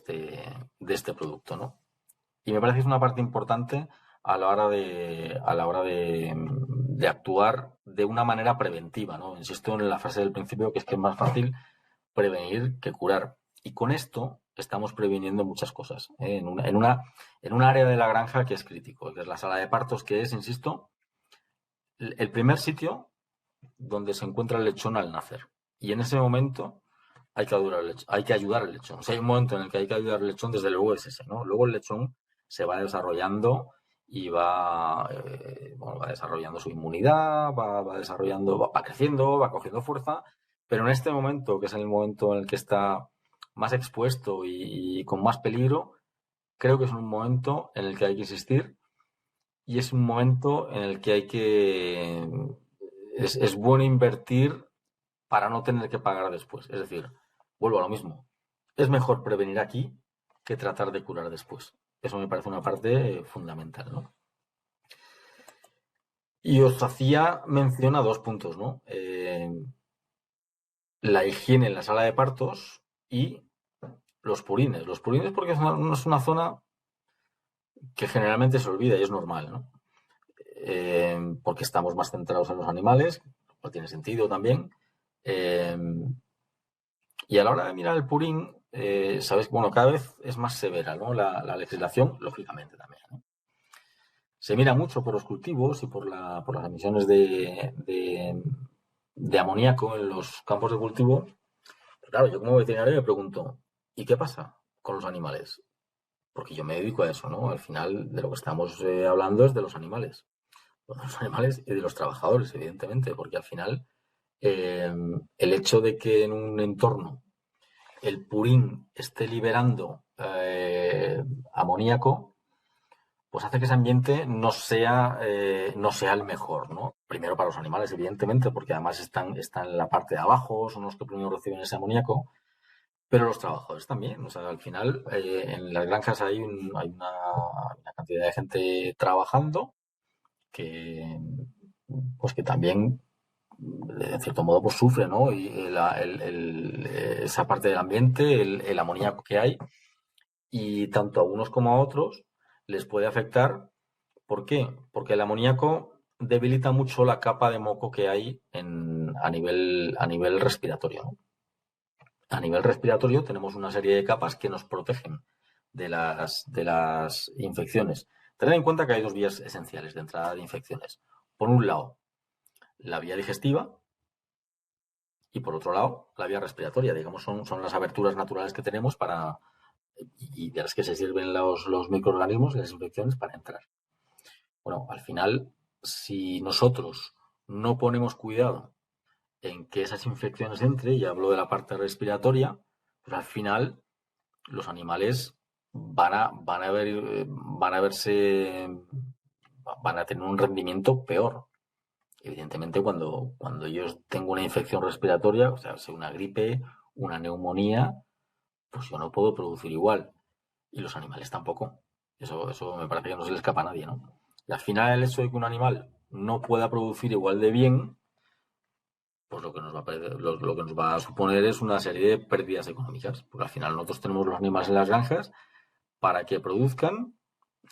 este producto, ¿no? Y me parece que es una parte importante a la hora de actuar de una manera preventiva, ¿no? Insisto en la frase del principio que es más fácil prevenir que curar. Y con esto estamos previniendo muchas cosas, ¿eh? En un área de la granja que es crítico, que es la sala de partos, que es, insisto, el primer sitio donde se encuentra el lechón al nacer. Y en ese momento hay que ayudar al lechón. O sea, hay un momento en el que hay que ayudar al lechón, desde luego es ese, ¿no? Luego el lechón se va desarrollando y va desarrollando su inmunidad, va desarrollando, va creciendo, va cogiendo fuerza, pero en este momento, que es el momento en el que está más expuesto y con más peligro, creo que es un momento en el que hay que insistir y es un momento en el que es bueno invertir para no tener que pagar después. Es decir, vuelvo a lo mismo. Es mejor prevenir aquí que tratar de curar después. Eso me parece una parte fundamental, ¿no? Y os hacía mención a 2 puntos, ¿no? La higiene en la sala de partos y los purines. Los purines porque es una zona que generalmente se olvida y es normal, ¿no? Porque estamos más centrados en los animales, lo tiene sentido también. Y a la hora de mirar el purín, sabes, bueno, cada vez es más severa, ¿no? La legislación, lógicamente también, ¿no? Se mira mucho por los cultivos y por las emisiones de amoníaco en los campos de cultivo. Pero claro, yo como veterinario me pregunto, ¿y qué pasa con los animales? Porque yo me dedico a eso, ¿no? Al final de lo que estamos hablando es de los animales. De los animales y de los trabajadores, evidentemente, porque al final el hecho de que en un entorno el purín esté liberando amoníaco, pues hace que ese ambiente no sea el mejor, ¿no? Primero para los animales, evidentemente, porque además están en la parte de abajo, son los que primero reciben ese amoníaco, pero los trabajadores también. O sea, al final en las granjas hay una cantidad de gente trabajando que también de cierto modo pues sufre, ¿no? Y esa parte del ambiente, el amoníaco que hay, y tanto a unos como a otros les puede afectar. ¿Por qué? Porque el amoníaco debilita mucho la capa de moco que hay a nivel respiratorio, ¿no? A nivel respiratorio tenemos una serie de capas que nos protegen de las infecciones. Tened en cuenta que hay 2 vías esenciales de entrada de infecciones. Por un lado, la vía digestiva, y por otro lado, la vía respiratoria. Digamos, son las aberturas naturales que tenemos y de las que se sirven los microorganismos y las infecciones para entrar. Bueno, al final, si nosotros no ponemos cuidado en que esas infecciones entren, y hablo de la parte respiratoria, pues al final los animales van a tener un rendimiento peor. Evidentemente, cuando yo tengo una infección respiratoria, o sea una gripe, una neumonía, pues yo no puedo producir igual. Y los animales tampoco. Eso me parece que no se le escapa a nadie, ¿no? Y al final el hecho de que un animal no pueda producir igual de bien, pues lo que nos va a suponer es una serie de pérdidas económicas. Porque al final nosotros tenemos los animales en las granjas para que produzcan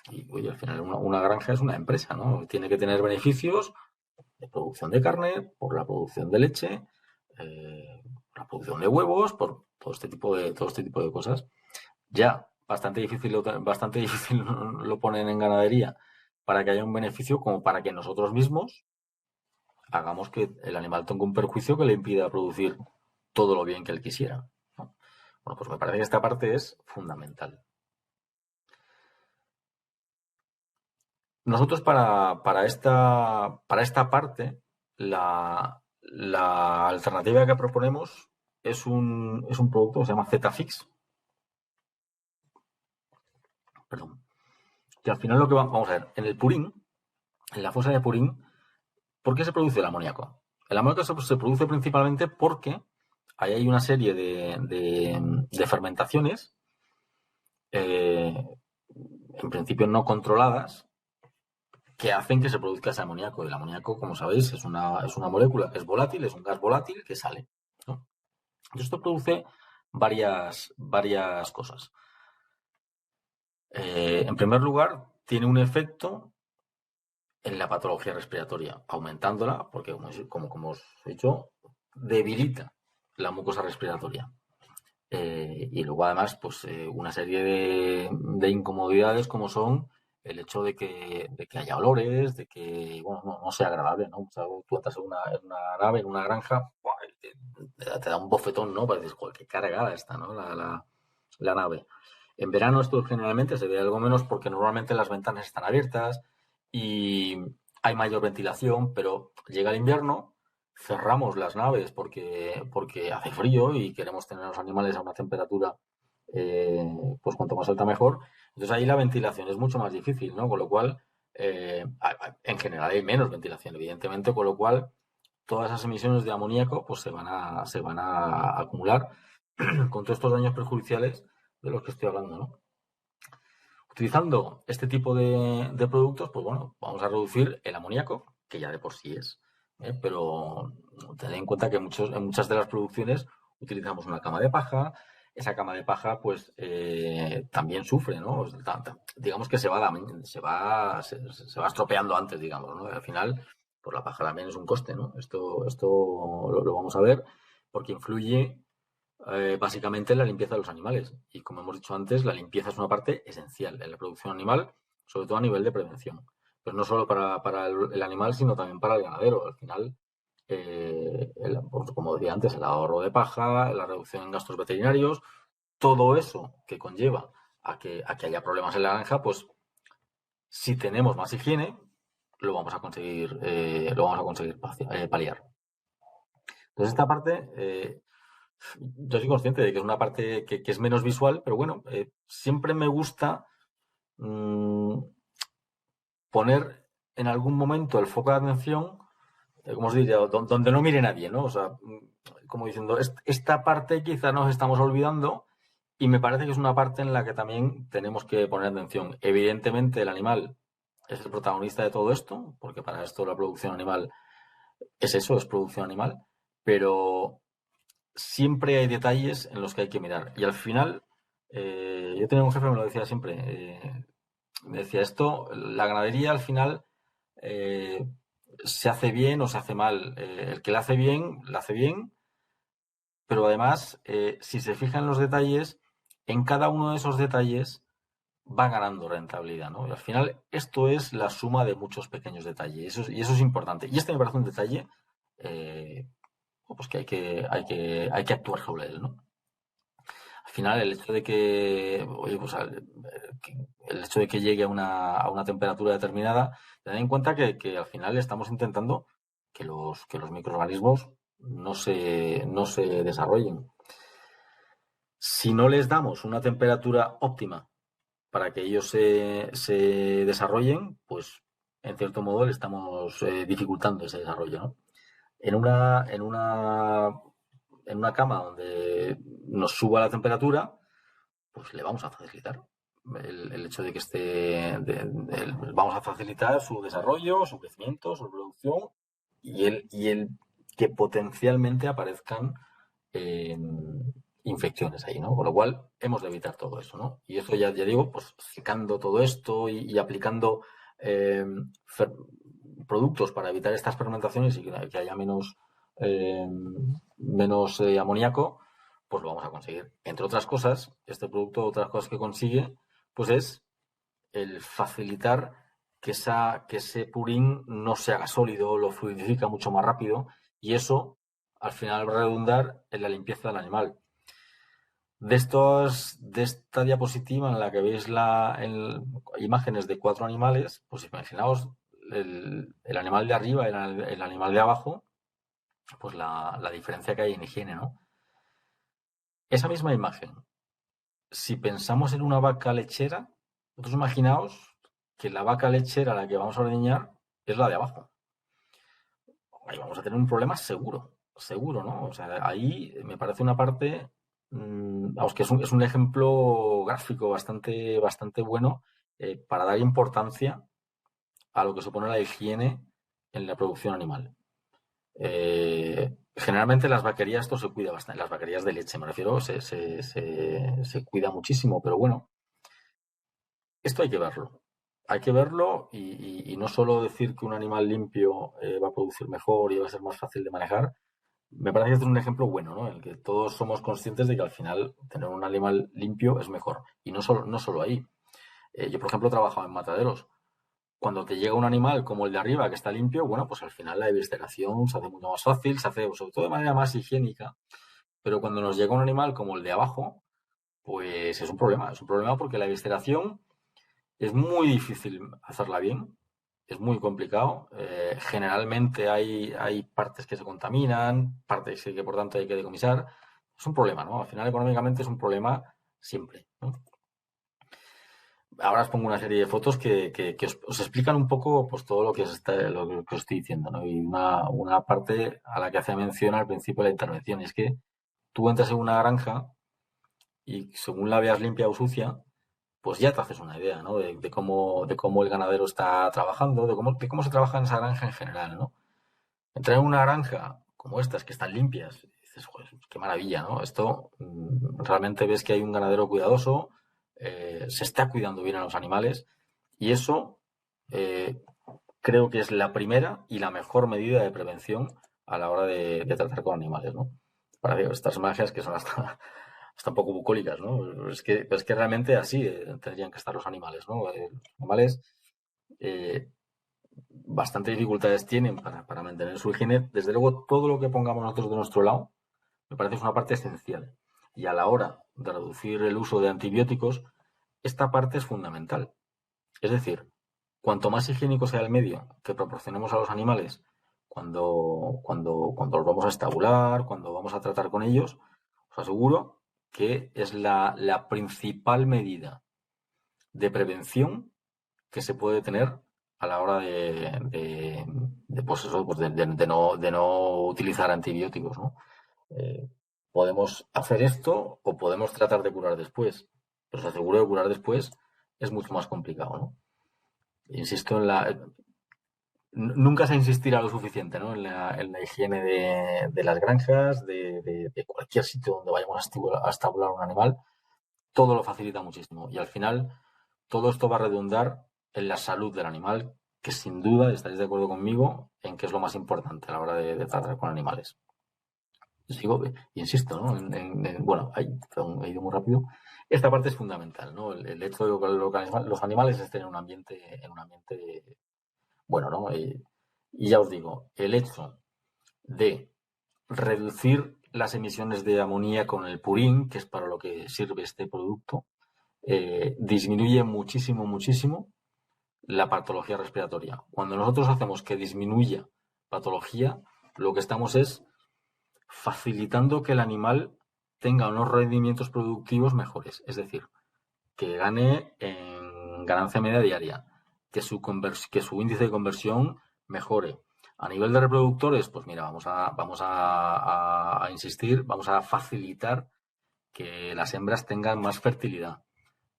Y, oye, al final una granja es una empresa, ¿no? Tiene que tener beneficios de producción de carne, por la producción de leche, por la producción de huevos, por todo este tipo de cosas. Ya bastante difícil lo ponen en ganadería para que haya un beneficio como para que nosotros mismos hagamos que el animal tenga un perjuicio que le impida producir todo lo bien que él quisiera, ¿no? Bueno, pues me parece que esta parte es fundamental. Nosotros para esta parte, la alternativa que proponemos es un producto que se llama Zetafix, perdón, que al final lo que vamos a ver, en el purín, en la fosa de purín, ¿por qué se produce el amoníaco? El amoníaco se produce principalmente porque ahí hay una serie de fermentaciones, en principio no controladas, que hacen que se produzca ese amoníaco. Y el amoníaco, como sabéis, es una molécula que es volátil, es un gas volátil que sale, ¿no? Y esto produce varias cosas. En primer lugar, tiene un efecto en la patología respiratoria, aumentándola, porque como os he dicho, debilita la mucosa respiratoria. Y luego además, pues una serie de incomodidades como son el hecho de que haya olores, de que, bueno, no sea agradable, ¿no? O sea, tú entras en una nave, en una granja, ¡buah! Te da un bofetón, ¿no? Pareces, joder, qué cargada está, ¿no? La nave. En verano esto generalmente se ve algo menos porque normalmente las ventanas están abiertas y hay mayor ventilación, pero llega el invierno, cerramos las naves porque hace frío y queremos tener a los animales a una temperatura, pues cuanto más alta mejor. Entonces ahí la ventilación es mucho más difícil, ¿no? Con lo cual, en general hay menos ventilación, evidentemente, con lo cual todas esas emisiones de amoníaco pues se van a acumular con todos estos daños perjudiciales de los que estoy hablando, ¿no? Utilizando este tipo de productos, pues bueno, vamos a reducir el amoníaco, que ya de por sí es, pero tened en cuenta que en muchas de las producciones utilizamos una cama de paja. Esa cama de paja, pues también sufre, ¿no? Digamos que se va estropeando antes, digamos, ¿no? Al final, pues la paja también es un coste, ¿no? Esto lo vamos a ver porque influye básicamente la limpieza de los animales. Y como hemos dicho antes, la limpieza es una parte esencial en la producción animal, sobre todo a nivel de prevención. Pero no solo para el animal, sino también para el ganadero. Al final, pues, como decía antes, el ahorro de paja, la reducción en gastos veterinarios, todo eso que conlleva a que haya problemas en la granja, pues si tenemos más higiene, lo vamos a conseguir paliar. Entonces, esta parte yo soy consciente de que es una parte que es menos visual, pero bueno, siempre me gusta poner en algún momento el foco de atención, como os diría, donde no mire nadie, ¿no? O sea, como diciendo, esta parte quizá nos estamos olvidando y me parece que es una parte en la que también tenemos que poner atención. Evidentemente, el animal es el protagonista de todo esto, porque para esto la producción animal es eso, es producción animal, pero siempre hay detalles en los que hay que mirar. Y al final, yo tenía un jefe que me lo decía siempre, me decía esto, la ganadería al final se hace bien o se hace mal. El que la hace bien, pero además, si se fijan en los detalles, en cada uno de esos detalles va ganando rentabilidad, ¿no? Y al final, esto es la suma de muchos pequeños detalles, y eso es importante. Y este me parece un detalle pues que hay que actuar sobre él, ¿no? Al final, el hecho de que, oye, pues el hecho de que llegue a una temperatura determinada, tened en cuenta que al final estamos intentando que los microorganismos no se desarrollen. Si no les damos una temperatura óptima para que ellos se desarrollen, pues en cierto modo le estamos dificultando ese desarrollo, ¿no? En una cama donde nos suba la temperatura, pues le vamos a facilitar el hecho de que vamos a facilitar su desarrollo, su crecimiento, su reproducción y el que potencialmente aparezcan infecciones ahí, ¿no? Con lo cual hemos de evitar todo eso, ¿no? Y eso ya digo, pues secando todo esto y aplicando productos para evitar estas fermentaciones y que haya menos amoníaco, pues lo vamos a conseguir. Entre otras cosas, este producto, otras cosas que consigue, pues es el facilitar que ese purín no se haga sólido, lo fluidifica mucho más rápido y eso al final va a redundar en la limpieza del animal. De esta diapositiva en la que veis imágenes de 4 animales, pues imaginaos el animal de arriba y el animal de abajo, pues la diferencia que hay en higiene, ¿no? Esa misma imagen, si pensamos en una vaca lechera, vosotros imaginaos que la vaca lechera a la que vamos a ordeñar es la de abajo. Ahí vamos a tener un problema seguro, ¿no? O sea, ahí me parece una parte, vamos, que es un ejemplo gráfico bastante bueno para dar importancia a lo que supone la higiene en la producción animal. Generalmente las vaquerías esto se cuida bastante, las vaquerías de leche me refiero, se cuida muchísimo, pero bueno, esto hay que verlo. Hay que verlo y no solo decir que un animal limpio va a producir mejor y va a ser más fácil de manejar. Me parece que este es un ejemplo bueno, ¿no? En el que todos somos conscientes de que al final tener un animal limpio es mejor. Y no solo ahí. Yo, por ejemplo, he trabajado en mataderos. Cuando te llega un animal como el de arriba que está limpio, bueno, pues al final la evisceración se hace mucho más fácil, se hace sobre todo de manera más higiénica. Pero cuando nos llega un animal como el de abajo, pues es un problema. Es un problema porque la evisceración es muy difícil hacerla bien, es muy complicado. Generalmente hay partes que se contaminan, partes que por tanto hay que decomisar. Es un problema, ¿no? Al final económicamente es un problema siempre, ¿no? Ahora os pongo una serie de fotos que os explican un poco pues todo lo que os estoy diciendo, ¿no? Y una parte a la que hace mención al principio de la intervención es que tú entras en una granja y según la veas limpia o sucia, pues ya te haces una idea, ¿no? De cómo el ganadero está trabajando, de cómo se trabaja en esa granja en general, ¿no? Entrar en una granja como estas, que están limpias, y dices, joder, qué maravilla, ¿no? Esto realmente ves que hay un ganadero cuidadoso, se está cuidando bien a los animales y eso creo que es la primera y la mejor medida de prevención a la hora de tratar con animales, ¿no? Para estas magias que son hasta un poco bucólicas, ¿no? Es que realmente así tendrían que estar los animales, ¿no? Los animales bastante dificultades tienen para mantener su higiene. Desde luego, todo lo que pongamos nosotros de nuestro lado me parece que es una parte esencial. Y a la hora de reducir el uso de antibióticos, esta parte es fundamental. Es decir, cuanto más higiénico sea el medio que proporcionemos a los animales cuando los vamos a estabular, cuando vamos a tratar con ellos, os aseguro que es la principal medida de prevención que se puede tener a la hora de no utilizar antibióticos, ¿no? Podemos hacer esto o podemos tratar de curar después, pero os aseguro que curar después es mucho más complicado, ¿no? Insisto nunca se insistirá lo suficiente, ¿no? en la higiene de las granjas, de cualquier sitio donde vayamos a estabular un animal, todo lo facilita muchísimo y al final todo esto va a redundar en la salud del animal, que sin duda estaréis de acuerdo conmigo en que es lo más importante a la hora de tratar con animales. Sigo, insisto, ¿no? Bueno, he ido muy rápido. Esta parte es fundamental, ¿no? El hecho de que los animales estén en un ambiente bueno, ¿no? Y ya os digo, el hecho de reducir las emisiones de amoníaco con el purín, que es para lo que sirve este producto, disminuye muchísimo la patología respiratoria. Cuando nosotros hacemos que disminuya patología, lo que estamos es facilitando que el animal tenga unos rendimientos productivos mejores, es decir, que gane en ganancia media diaria, que su índice de conversión mejore. A nivel de reproductores, pues mira, vamos a insistir, vamos a facilitar que las hembras tengan más fertilidad,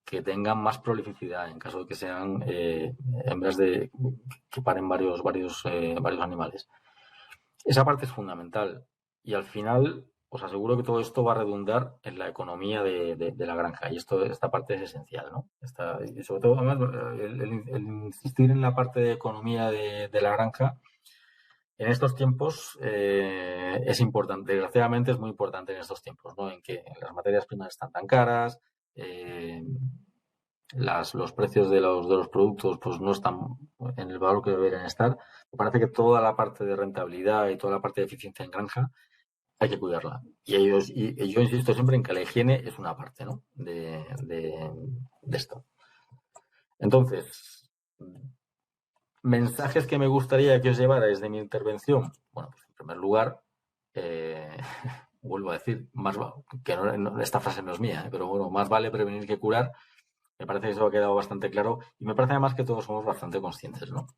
que tengan más prolificidad en caso de que sean hembras que paren varios animales. Esa parte es fundamental y al final os aseguro que todo esto va a redundar en la economía de la granja y esta parte es esencial, ¿no? Y sobre todo, además, el insistir en la parte de economía de la granja en estos tiempos es importante, desgraciadamente es muy importante en estos tiempos, ¿no? En que las materias primas están tan caras, los precios de los productos pues no están en el valor que deberían estar. Me parece que toda la parte de rentabilidad y toda la parte de eficiencia en granja hay que cuidarla. Y yo insisto siempre en que la higiene es una parte, ¿no? de esto. Entonces, mensajes que me gustaría que os llevarais de mi intervención. Bueno, pues en primer lugar, vuelvo a decir, esta frase no es mía, pero bueno, más vale prevenir que curar. Me parece que eso ha quedado bastante claro y me parece además que todos somos bastante conscientes, ¿no?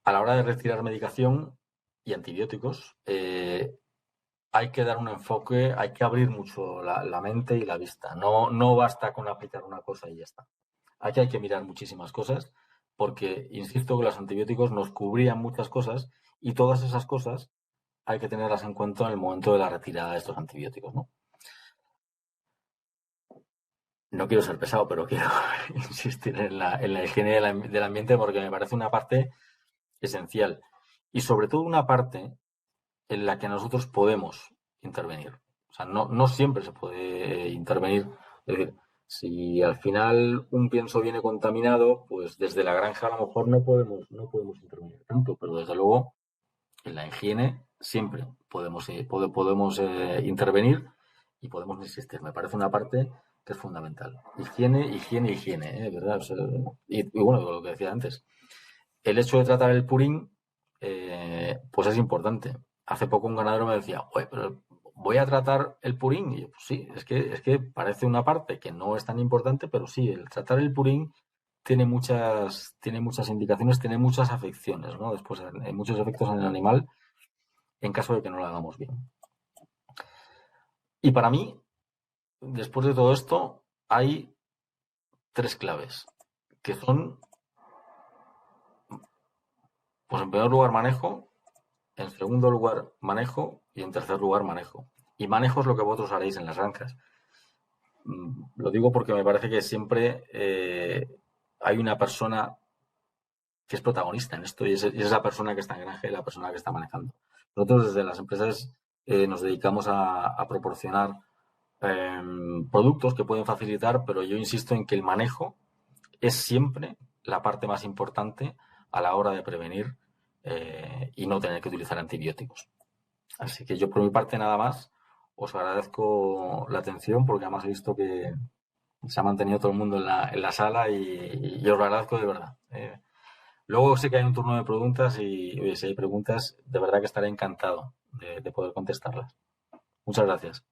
A la hora de retirar medicación y antibióticos, hay que dar un enfoque, hay que abrir mucho la mente y la vista. No basta con aplicar una cosa y ya está. Aquí hay que mirar muchísimas cosas porque, insisto, que los antibióticos nos cubrían muchas cosas y todas esas cosas hay que tenerlas en cuenta en el momento de la retirada de estos antibióticos, ¿no? No quiero ser pesado, pero quiero insistir en la higiene del ambiente porque me parece una parte esencial y sobre todo una parte en la que nosotros podemos intervenir. O sea, no siempre se puede intervenir. Es decir, si al final un pienso viene contaminado, pues desde la granja a lo mejor no podemos intervenir tanto, pero desde luego en la higiene siempre podemos intervenir y podemos insistir. Me parece una parte que es fundamental. Higiene, ¿verdad? O sea, y bueno, lo que decía antes, el hecho de tratar el purín, pues es importante. Hace poco un ganadero me decía, oye, pero voy a tratar el purín. Y yo, pues sí, es que parece una parte que no es tan importante, pero sí, el tratar el purín tiene muchas indicaciones, tiene muchas afecciones, ¿no? Después, hay muchos efectos en el animal en caso de que no lo hagamos bien. Y para mí, después de todo esto, hay 3 claves, que son, pues en primer lugar, manejo, en segundo lugar, manejo y en tercer lugar, manejo. Y manejo es lo que vosotros haréis en las granjas. Lo digo porque me parece que siempre hay una persona que es protagonista en esto y es esa persona que está en granja y la persona que está manejando. Nosotros desde las empresas nos dedicamos a proporcionar productos que pueden facilitar, pero yo insisto en que el manejo es siempre la parte más importante a la hora de prevenir y no tener que utilizar antibióticos. Así que yo por mi parte nada más, os agradezco la atención porque además he visto que se ha mantenido todo el mundo en la sala y os lo agradezco de verdad. Luego sé que hay un turno de preguntas y oye, si hay preguntas, de verdad que estaré encantado de poder contestarlas. Muchas gracias.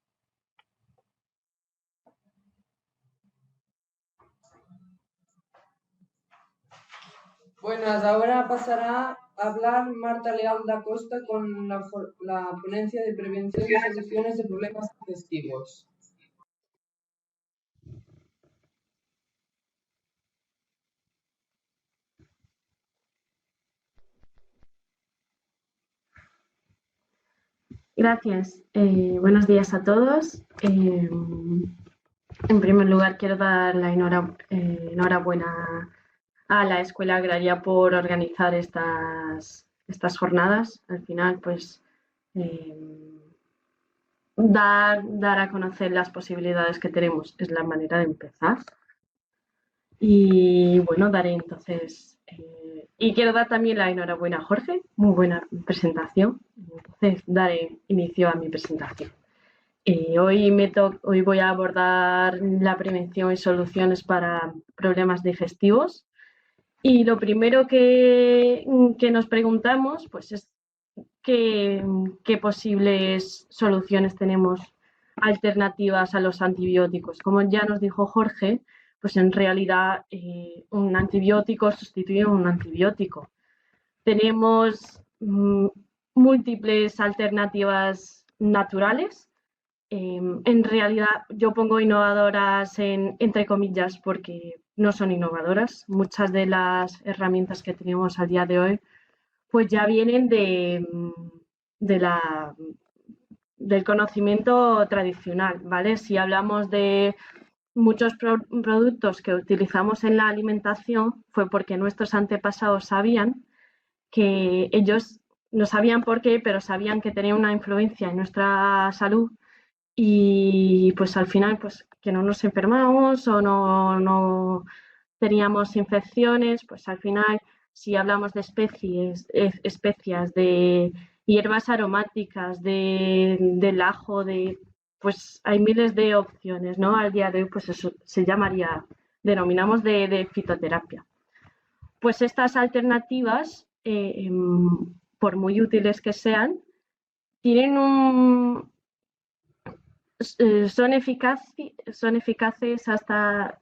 Buenas, ahora pasará a hablar Marta Leal da Costa con la ponencia de prevención y soluciones de problemas digestivos. Gracias. Buenos días a todos. En primer lugar, quiero dar la enhorabuena a la Escuela Agraria por organizar estas jornadas. Al final, pues, dar a conocer las posibilidades que tenemos es la manera de empezar. Y bueno, daré entonces... y quiero dar también la enhorabuena a Jorge, muy buena presentación. Entonces, daré inicio a mi presentación. Hoy voy a abordar la prevención y soluciones para problemas digestivos. Y lo primero que nos preguntamos pues, es qué posibles soluciones tenemos alternativas a los antibióticos. Como ya nos dijo Jorge, pues en realidad un antibiótico sustituye a un antibiótico. Tenemos múltiples alternativas naturales. En realidad yo pongo innovadoras entre comillas porque no son innovadoras. Muchas de las herramientas que tenemos al día de hoy pues ya vienen del conocimiento tradicional, ¿vale? Si hablamos de muchos productos que utilizamos en la alimentación, fue porque nuestros antepasados sabían que ellos no sabían por qué, pero sabían que tenía una influencia en nuestra salud y pues al final pues que no nos enfermamos o no teníamos infecciones, pues al final si hablamos de especias, de hierbas aromáticas, del ajo, pues hay miles de opciones, ¿no? Al día de hoy pues eso se llamaría, denominamos de fitoterapia. Pues estas alternativas, por muy útiles que sean, tienen son eficaces hasta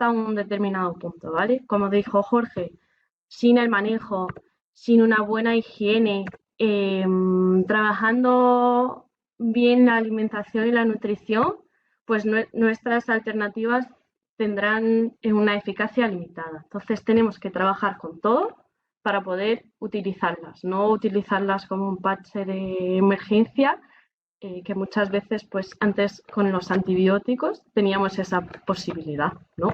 un determinado punto, ¿vale? Como dijo Jorge, sin el manejo, sin una buena higiene, trabajando bien la alimentación y la nutrición, pues nuestras alternativas tendrán una eficacia limitada. Entonces tenemos que trabajar con todo para poder utilizarlas, no utilizarlas como un parche de emergencia, que muchas veces, pues antes con los antibióticos teníamos esa posibilidad, ¿no?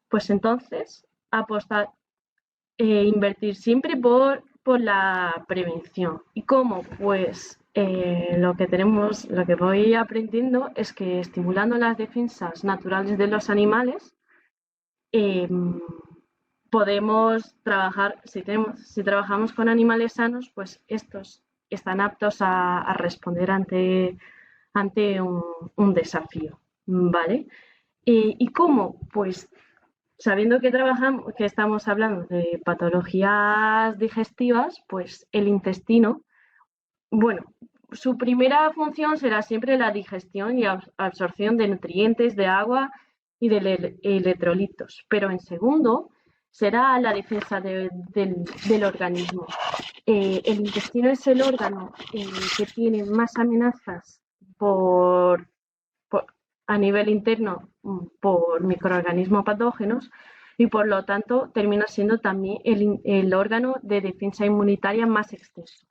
Pues entonces, apostar, invertir siempre por la prevención. ¿Y cómo? Pues lo que voy aprendiendo es que estimulando las defensas naturales de los animales, podemos trabajar, si trabajamos con animales sanos, pues estos están aptos a responder ante un desafío, ¿vale? ¿Y cómo? Pues sabiendo que estamos hablando de patologías digestivas, pues el intestino, bueno, su primera función será siempre la digestión y absorción de nutrientes, de agua y de electrolitos, pero en segundo será la defensa del organismo. El intestino es el órgano que tiene más amenazas a nivel interno por microorganismos patógenos y por lo tanto termina siendo también el órgano de defensa inmunitaria más extenso.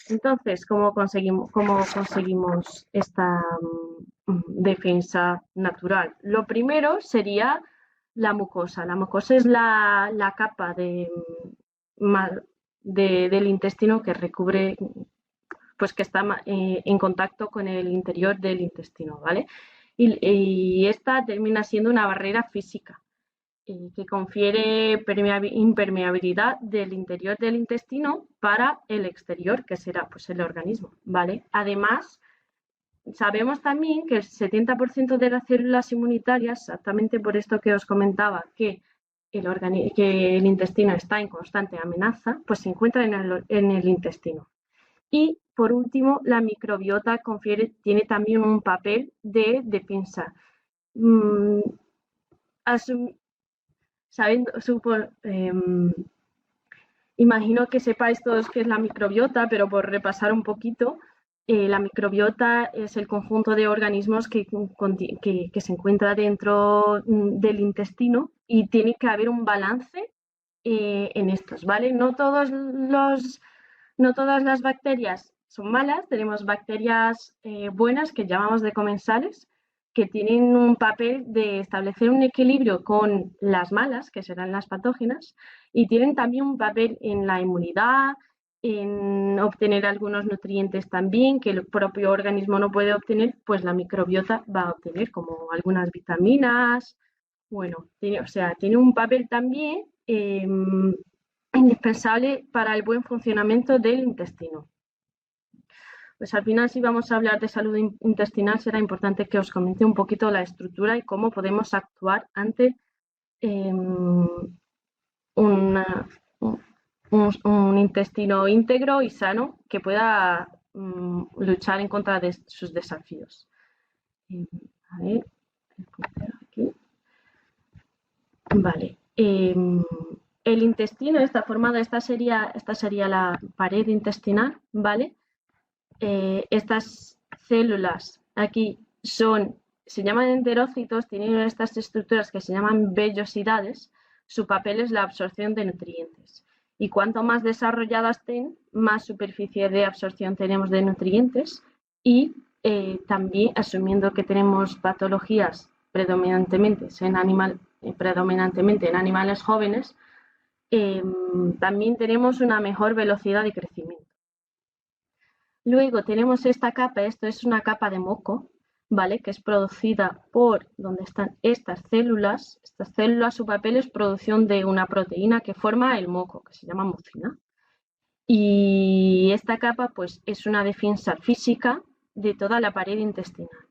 Entonces, ¿cómo conseguimos esta defensa natural? Lo primero sería la mucosa. La mucosa es la capa del intestino que recubre, pues que está en contacto con el interior del intestino, ¿vale? Y esta termina siendo una barrera física que confiere impermeabilidad del interior del intestino para el exterior, que será pues el organismo, ¿vale? Además, sabemos también que el 70% de las células inmunitarias, exactamente por esto que os comentaba, que el intestino está en constante amenaza, pues se encuentra en el intestino. Y, por último, la microbiota tiene también un papel de defensa. Imagino que sepáis todos qué es la microbiota, pero por repasar un poquito, la microbiota es el conjunto de organismos que se encuentra dentro del intestino y tiene que haber un balance en estos, ¿vale? No todas las bacterias son malas, tenemos bacterias buenas que llamamos de comensales, que tienen un papel de establecer un equilibrio con las malas, que serán las patógenas, y tienen también un papel en la inmunidad, en obtener algunos nutrientes también que el propio organismo no puede obtener, pues la microbiota va a obtener, como algunas vitaminas. Bueno, tiene un papel también indispensable para el buen funcionamiento del intestino. Pues al final, si vamos a hablar de salud intestinal, será importante que os comente un poquito la estructura y cómo podemos actuar ante un intestino íntegro y sano que pueda luchar en contra de sus desafíos. A ver, aquí. Vale. El intestino está formado, esta sería la pared intestinal, ¿vale? Estas células aquí se llaman enterócitos, tienen estas estructuras que se llaman vellosidades. Su papel es la absorción de nutrientes. Y cuanto más desarrolladas estén, más superficie de absorción tenemos de nutrientes y también asumiendo que tenemos patologías predominantemente en animales jóvenes, también tenemos una mejor velocidad de crecimiento. Luego tenemos esta capa, esto es una capa de moco, ¿vale? Que es producida por donde están estas células. Estas células, su papel es producción de una proteína que forma el moco, que se llama mucina. Y esta capa pues es una defensa física de toda la pared intestinal.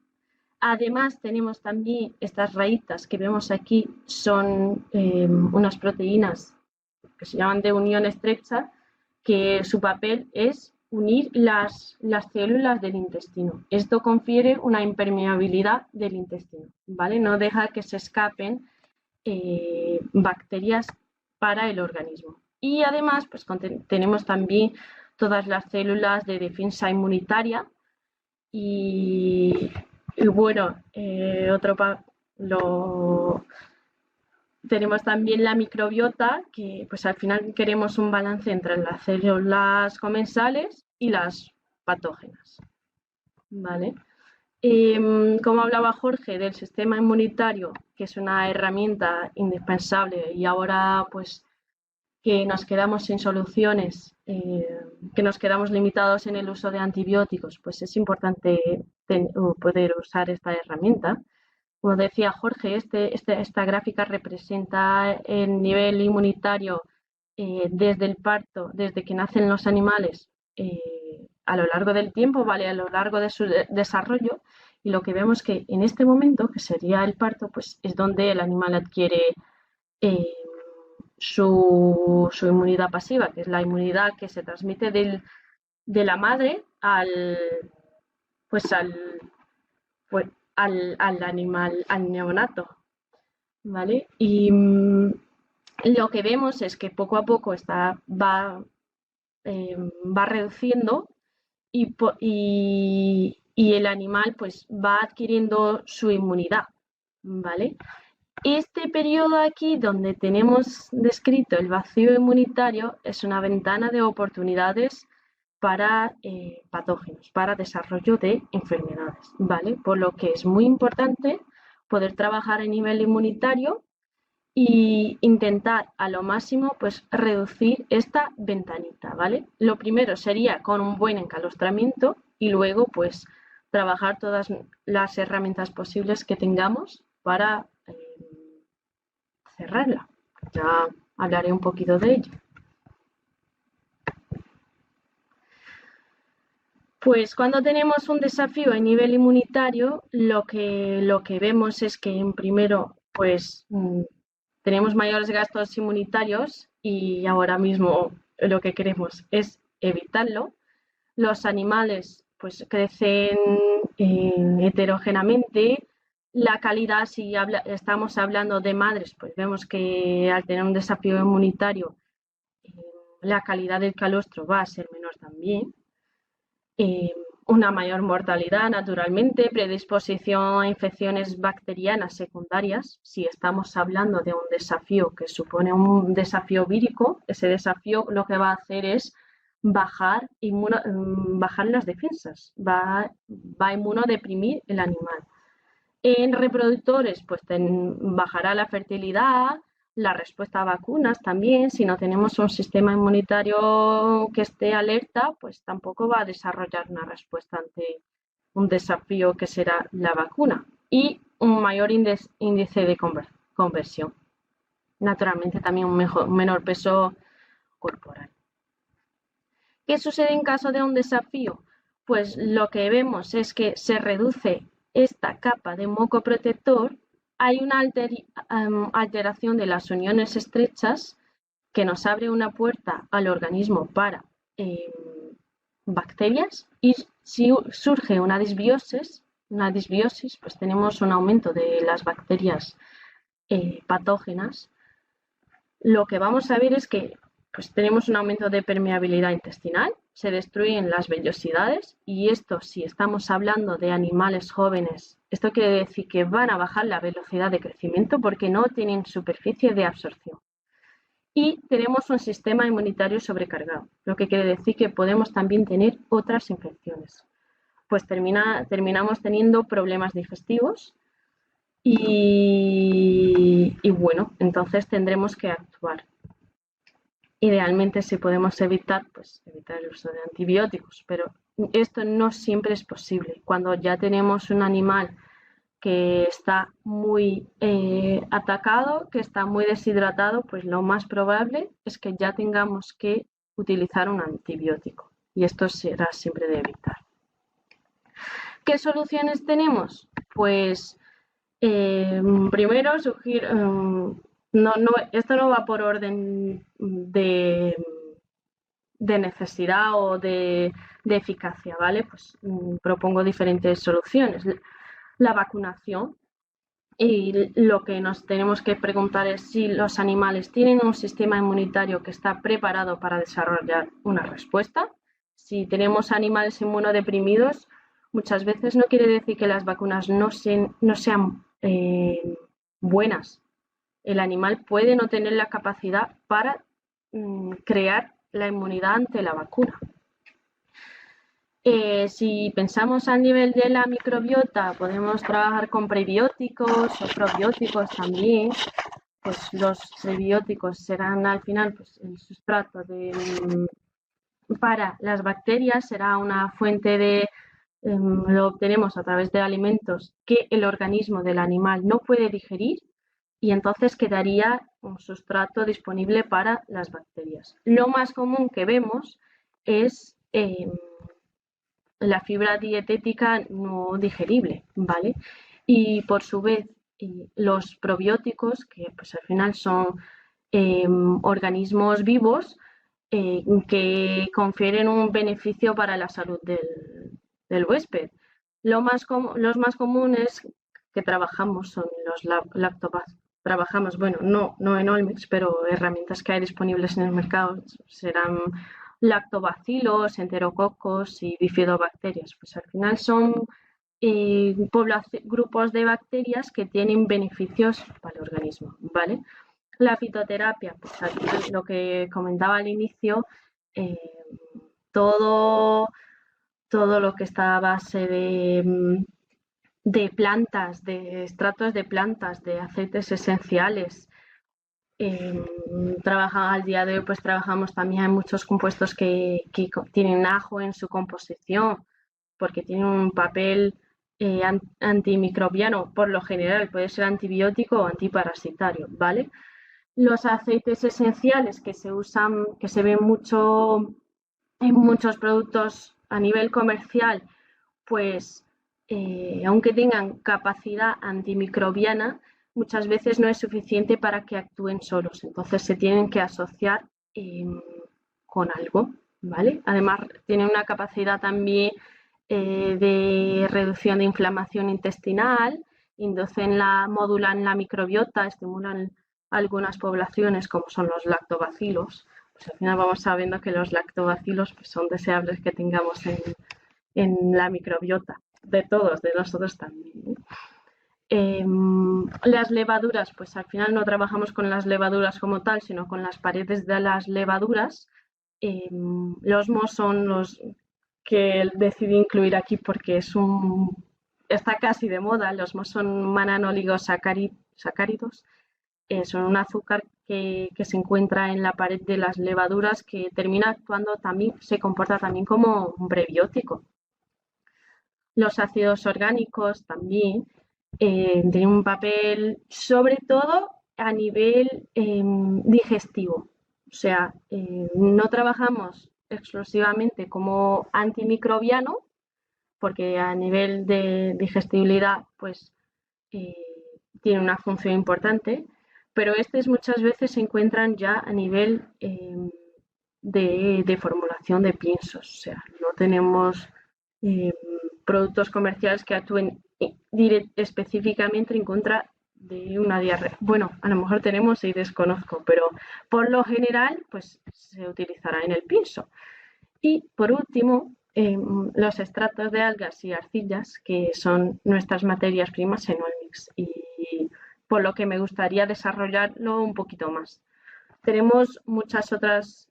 Además tenemos también estas rayitas que vemos aquí, son unas proteínas que se llaman de unión estrecha, que su papel es unir las células del intestino. Esto confiere una impermeabilidad del intestino, ¿vale? No deja que se escapen bacterias para el organismo. Y además pues tenemos también todas las células de defensa inmunitaria y bueno, tenemos también la microbiota, que pues al final queremos un balance entre las células comensales y las patógenas, ¿vale? Como hablaba Jorge del sistema inmunitario, que es una herramienta indispensable y ahora pues que nos quedamos sin soluciones, que nos quedamos limitados en el uso de antibióticos, pues es importante poder usar esta herramienta. Como decía Jorge, esta gráfica representa el nivel inmunitario desde el parto, desde que nacen los animales a lo largo del tiempo, ¿vale? A lo largo de su desarrollo, y lo que vemos que en este momento, que sería el parto, pues es donde el animal adquiere su inmunidad pasiva, que es la inmunidad que se transmite de la madre al animal, al neonato, ¿vale? Y lo que vemos es que poco a poco va reduciendo y el animal pues va adquiriendo su inmunidad, ¿vale? Este periodo aquí donde tenemos descrito el vacío inmunitario es una ventana de oportunidades para patógenos, para desarrollo de enfermedades, ¿vale? Por lo que es muy importante poder trabajar a nivel inmunitario e intentar a lo máximo pues reducir esta ventanita, ¿vale? Lo primero sería con un buen encalostramiento y luego pues trabajar todas las herramientas posibles que tengamos para cerrarla. Ya hablaré un poquito de ello. Pues cuando tenemos un desafío a nivel inmunitario, lo que vemos es que en primero pues tenemos mayores gastos inmunitarios y ahora mismo lo que queremos es evitarlo. Los animales pues crecen heterogéneamente. La calidad, si estamos hablando de madres, pues vemos que al tener un desafío inmunitario, la calidad del calostro va a ser menor también. Una mayor mortalidad, naturalmente, predisposición a infecciones bacterianas secundarias. Si estamos hablando de un desafío que supone un desafío vírico, ese desafío lo que va a hacer es bajar las defensas, va a inmunodeprimir el animal. En reproductores, pues bajará la fertilidad, la respuesta a vacunas también. Si no tenemos un sistema inmunitario que esté alerta, pues tampoco va a desarrollar una respuesta ante un desafío que será la vacuna. Y un mayor índice de conversión. Naturalmente también un menor peso corporal. ¿Qué sucede en caso de un desafío? Pues lo que vemos es que se reduce esta capa de moco protector, hay una alteración de las uniones estrechas que nos abre una puerta al organismo para bacterias, y si surge una disbiosis, pues tenemos un aumento de las bacterias patógenas. Lo que vamos a ver es que pues tenemos un aumento de permeabilidad intestinal, se destruyen las vellosidades, y esto, si estamos hablando de animales jóvenes, esto quiere decir que van a bajar la velocidad de crecimiento porque no tienen superficie de absorción. y tenemos un sistema inmunitario sobrecargado, lo que quiere decir que podemos también tener otras infecciones. Pues terminamos teniendo problemas digestivos y bueno, entonces tendremos que actuar. Idealmente, si podemos evitar, pues evitar el uso de antibióticos, pero esto no siempre es posible. Cuando ya tenemos un animal que está muy atacado, que está muy deshidratado, pues lo más probable es que ya tengamos que utilizar un antibiótico y esto será siempre de evitar. ¿Qué soluciones tenemos? Pues primero esto no va por orden de necesidad o de eficacia, ¿vale? Pues propongo diferentes soluciones. La vacunación, y lo que nos tenemos que preguntar es si los animales tienen un sistema inmunitario que está preparado para desarrollar una respuesta. Si tenemos animales inmunodeprimidos, muchas veces no quiere decir que las vacunas no sean buenas. El animal puede no tener la capacidad para crear la inmunidad ante la vacuna. Si pensamos a nivel de la microbiota, podemos trabajar con prebióticos o probióticos también. Pues los prebióticos serán al final pues, el sustrato para las bacterias, será una fuente de lo obtenemos a través de alimentos que el organismo del animal no puede digerir y entonces quedaría un sustrato disponible para las bacterias. Lo más común que vemos es la fibra dietética no digerible, ¿vale? Y por su vez los probióticos, que pues al final son organismos vivos que confieren un beneficio para la salud del huésped. Los más comunes que trabajamos son los lactobacilos. Trabajamos, bueno, no en Olmex, pero herramientas que hay disponibles en el mercado serán lactobacilos, enterococos y bifidobacterias. Pues al final son grupos de bacterias que tienen beneficios para el organismo, ¿vale? La fitoterapia, pues aquí lo que comentaba al inicio, todo lo que está a base de plantas, de extractos de plantas, de aceites esenciales. Al día de hoy pues trabajamos también en muchos compuestos que tienen ajo en su composición porque tienen un papel antimicrobiano, por lo general puede ser antibiótico o antiparasitario, ¿vale? Los aceites esenciales que se ven mucho en muchos productos a nivel comercial, pues aunque tengan capacidad antimicrobiana, muchas veces no es suficiente para que actúen solos, entonces se tienen que asociar con algo, ¿vale? Además, tienen una capacidad también de reducción de inflamación intestinal, modulan la microbiota, estimulan algunas poblaciones como son los lactobacilos. Pues al final vamos sabiendo que los lactobacilos pues, son deseables que tengamos en la microbiota, de todos, de nosotros también. Las levaduras, pues al final no trabajamos con las levaduras como tal, sino con las paredes de las levaduras. Los MOS son los que decidí incluir aquí porque está casi de moda. Los MOS son mananoligosacáridos, son un azúcar que se encuentra en la pared de las levaduras que termina actuando también, se comporta también como un prebiótico. Los ácidos orgánicos también tienen un papel sobre todo a nivel digestivo. O sea, no trabajamos exclusivamente como antimicrobiano porque a nivel de digestibilidad pues tiene una función importante, pero estos muchas veces se encuentran ya a nivel de formulación de piensos. O sea, no tenemos productos comerciales que actúen específicamente en contra de una diarrea. Bueno, a lo mejor tenemos y desconozco, pero por lo general pues se utilizará en el pienso. Y por último, los extractos de algas y arcillas, que son nuestras materias primas en Olmex, y por lo que me gustaría desarrollarlo un poquito más. tenemos muchas otras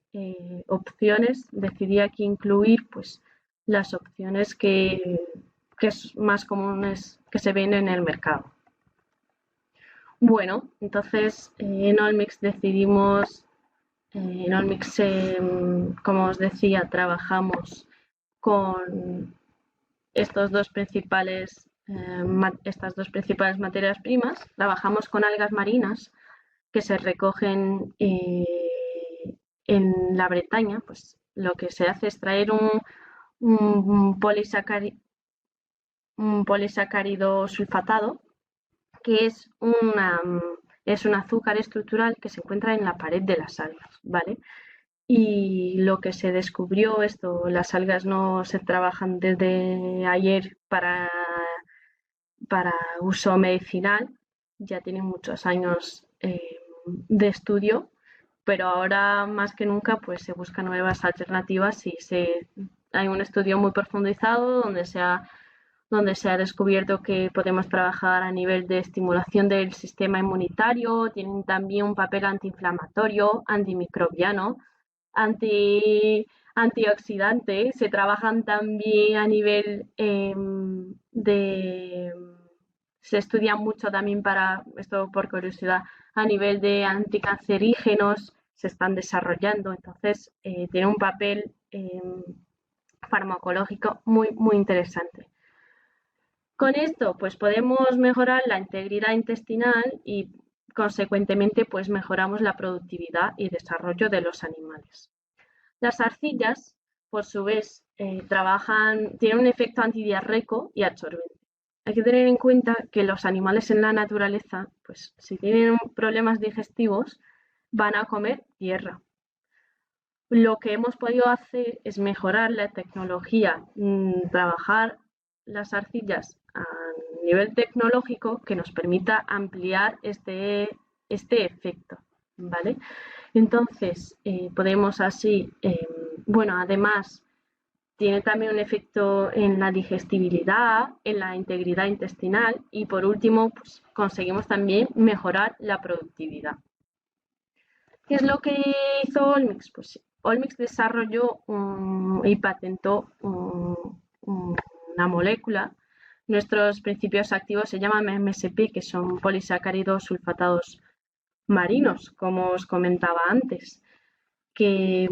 opciones. Decidí aquí incluir pues, las opciones que es más comunes que se ven en el mercado. Bueno, entonces en Olmix decidimos, como os decía, trabajamos con estas dos principales materias primas. Trabajamos con algas marinas que se recogen en la Bretaña. Pues lo que se hace es traer un polisacárido sulfatado, que es un azúcar estructural que se encuentra en la pared de las algas, ¿vale? Y lo que se descubrió, las algas no se trabajan desde ayer para uso medicinal, ya tienen muchos años de estudio, pero ahora más que nunca pues se buscan nuevas alternativas y hay un estudio muy profundizado donde se ha descubierto que podemos trabajar a nivel de estimulación del sistema inmunitario, tienen también un papel antiinflamatorio, antimicrobiano, antioxidante, se trabajan también a nivel se estudia mucho también esto por curiosidad, a nivel de anticancerígenos, se están desarrollando, entonces tiene un papel farmacológico muy, muy interesante. Con esto, pues podemos mejorar la integridad intestinal y, consecuentemente, pues mejoramos la productividad y desarrollo de los animales. Las arcillas, por su vez, tienen un efecto antidiarreico y absorbente. Hay que tener en cuenta que los animales en la naturaleza, pues si tienen problemas digestivos, van a comer tierra. Lo que hemos podido hacer es mejorar la tecnología, trabajar las arcillas a nivel tecnológico que nos permita ampliar este efecto, ¿vale? Entonces, podemos así, además, tiene también un efecto en la digestibilidad, en la integridad intestinal y, por último, pues, conseguimos también mejorar la productividad. ¿Qué es lo que hizo Olmix? Pues Olmix desarrolló y patentó una molécula. Nuestros principios activos se llaman MSP, que son polisacáridos sulfatados marinos, como os comentaba antes, que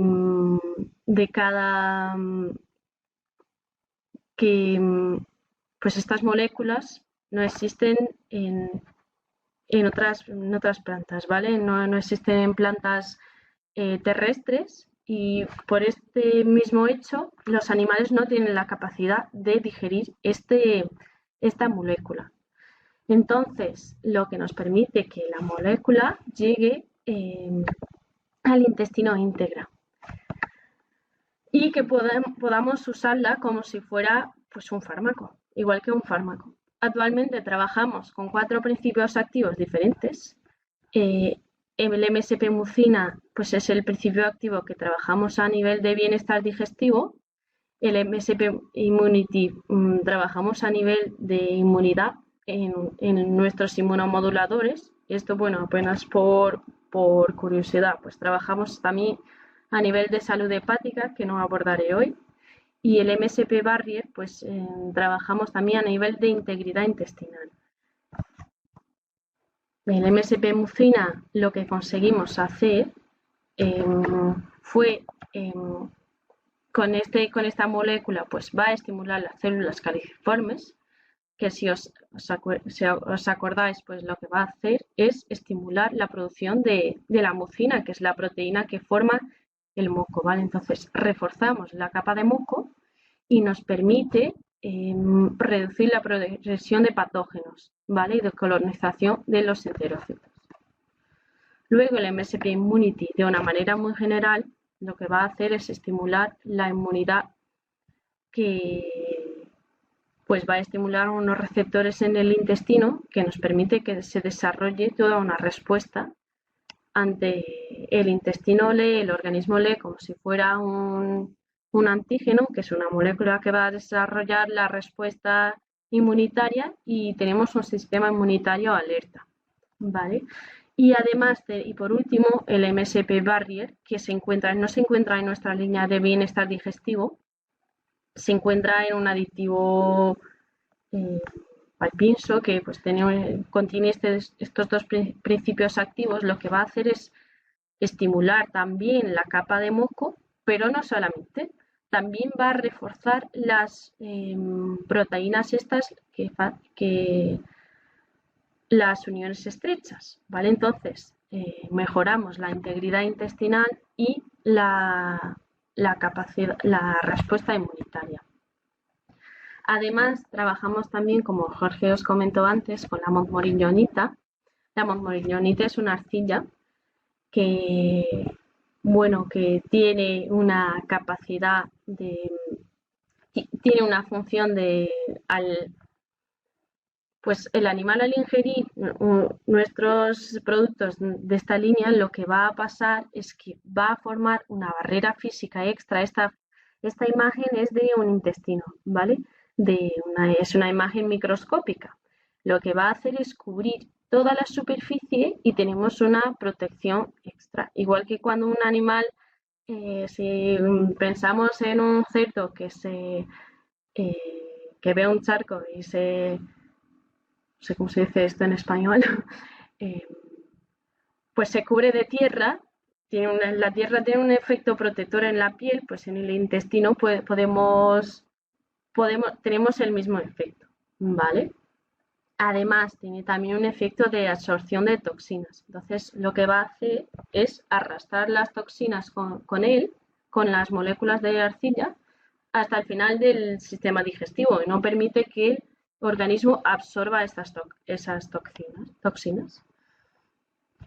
pues estas moléculas no existen en otras plantas, ¿vale? No existen en plantas terrestres y por este mismo hecho los animales no tienen la capacidad de digerir esta molécula. Entonces, lo que nos permite que la molécula llegue al intestino íntegra y que podamos usarla como si fuera pues, un fármaco, igual que un fármaco. Actualmente trabajamos con 4 principios activos diferentes. El MSP-mucina pues es el principio activo que trabajamos a nivel de bienestar digestivo. El MSP-immunity trabajamos a nivel de inmunidad en nuestros inmunomoduladores. Esto, bueno, apenas por curiosidad, pues trabajamos también a nivel de salud hepática, que no abordaré hoy. Y el MSP Barrier, pues trabajamos también a nivel de integridad intestinal. El MSP mucina, lo que conseguimos hacer fue con esta molécula, pues va a estimular las células caliciformes, que si os acordáis, pues lo que va a hacer es estimular la producción de la mucina, que es la proteína que forma el moco, ¿vale? Entonces reforzamos la capa de moco y nos permite reducir la progresión de patógenos, ¿vale? Y de colonización de los enterocitos. Luego el MSP Immunity, de una manera muy general, lo que va a hacer es estimular la inmunidad que pues va a estimular unos receptores en el intestino que nos permite que se desarrolle toda una respuesta ante el intestino lee, el organismo lee como si fuera un antígeno, que es una molécula que va a desarrollar la respuesta inmunitaria y tenemos un sistema inmunitario alerta, ¿vale? Y además, y por último, el MSP Barrier, que no se encuentra en nuestra línea de bienestar digestivo, se encuentra en un aditivo alpinso que pues, contiene estos dos principios activos. Lo que va a hacer es estimular también la capa de moco, pero no solamente, también va a reforzar las proteínas estas que las uniones estrechas, ¿vale? Entonces, mejoramos la integridad intestinal y la respuesta inmunitaria. Además, trabajamos también, como Jorge os comentó antes, con la montmorignonita. La montmorignonita es una arcilla que tiene una capacidad tiene una función pues el animal al ingerir nuestros productos de esta línea, lo que va a pasar es que va a formar una barrera física extra. Esta imagen es de un intestino, ¿vale? Es una imagen microscópica. Lo que va a hacer es cubrir toda la superficie y tenemos una protección extra. Igual que cuando un animal, si pensamos en un cerdo que ve un charco y no sé cómo se dice esto en español, pues se cubre de tierra, la tierra tiene un efecto protector en la piel, pues en el intestino tenemos el mismo efecto, ¿vale? Además, tiene también un efecto de absorción de toxinas. Entonces, lo que va a hacer es arrastrar las toxinas con las moléculas de arcilla, hasta el final del sistema digestivo y no permite que el organismo absorba esas toxinas.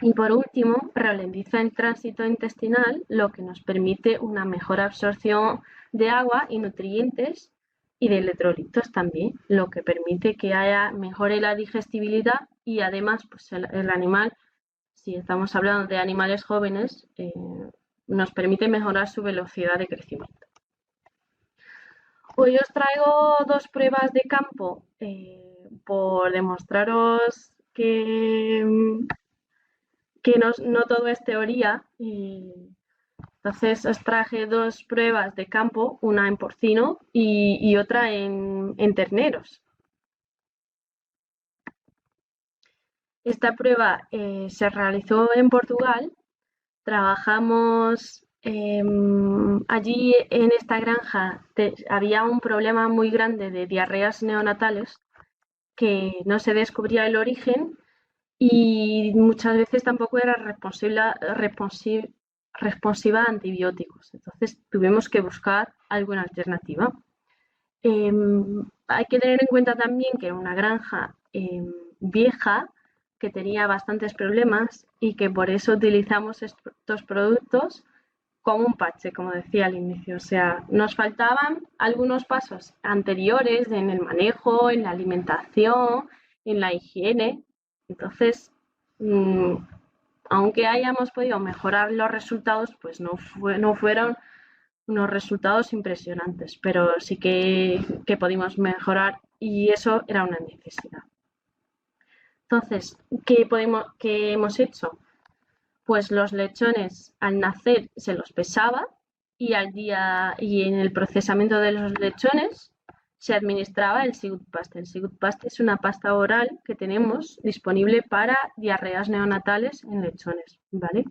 Y por último, ralentiza el tránsito intestinal, lo que nos permite una mejor absorción de agua y nutrientes y de electrolitos también, lo que permite que mejore la digestibilidad y además pues el animal, si estamos hablando de animales jóvenes, nos permite mejorar su velocidad de crecimiento. Hoy os traigo dos pruebas de campo por demostraros que no todo es teoría. Entonces os traje dos pruebas de campo, una en porcino y otra en terneros. Esta prueba se realizó en Portugal. Trabajamos allí en esta granja. Había un problema muy grande de diarreas neonatales que no se descubría el origen y muchas veces tampoco era responsiva a antibióticos. Entonces tuvimos que buscar alguna alternativa. Hay que tener en cuenta también que era una granja vieja que tenía bastantes problemas y que por eso utilizamos estos productos como un parche, como decía al inicio. O sea, nos faltaban algunos pasos anteriores en el manejo, en la alimentación, en la higiene. Entonces, aunque hayamos podido mejorar los resultados, pues no fueron unos resultados impresionantes, pero sí que pudimos mejorar y eso era una necesidad. Entonces, ¿qué hemos hecho? Pues los lechones al nacer se los pesaba y en el procesamiento de los lechones se administraba el Sigutpaste. El Sigutpaste es una pasta oral que tenemos disponible para diarreas neonatales en lechones, ¿vale?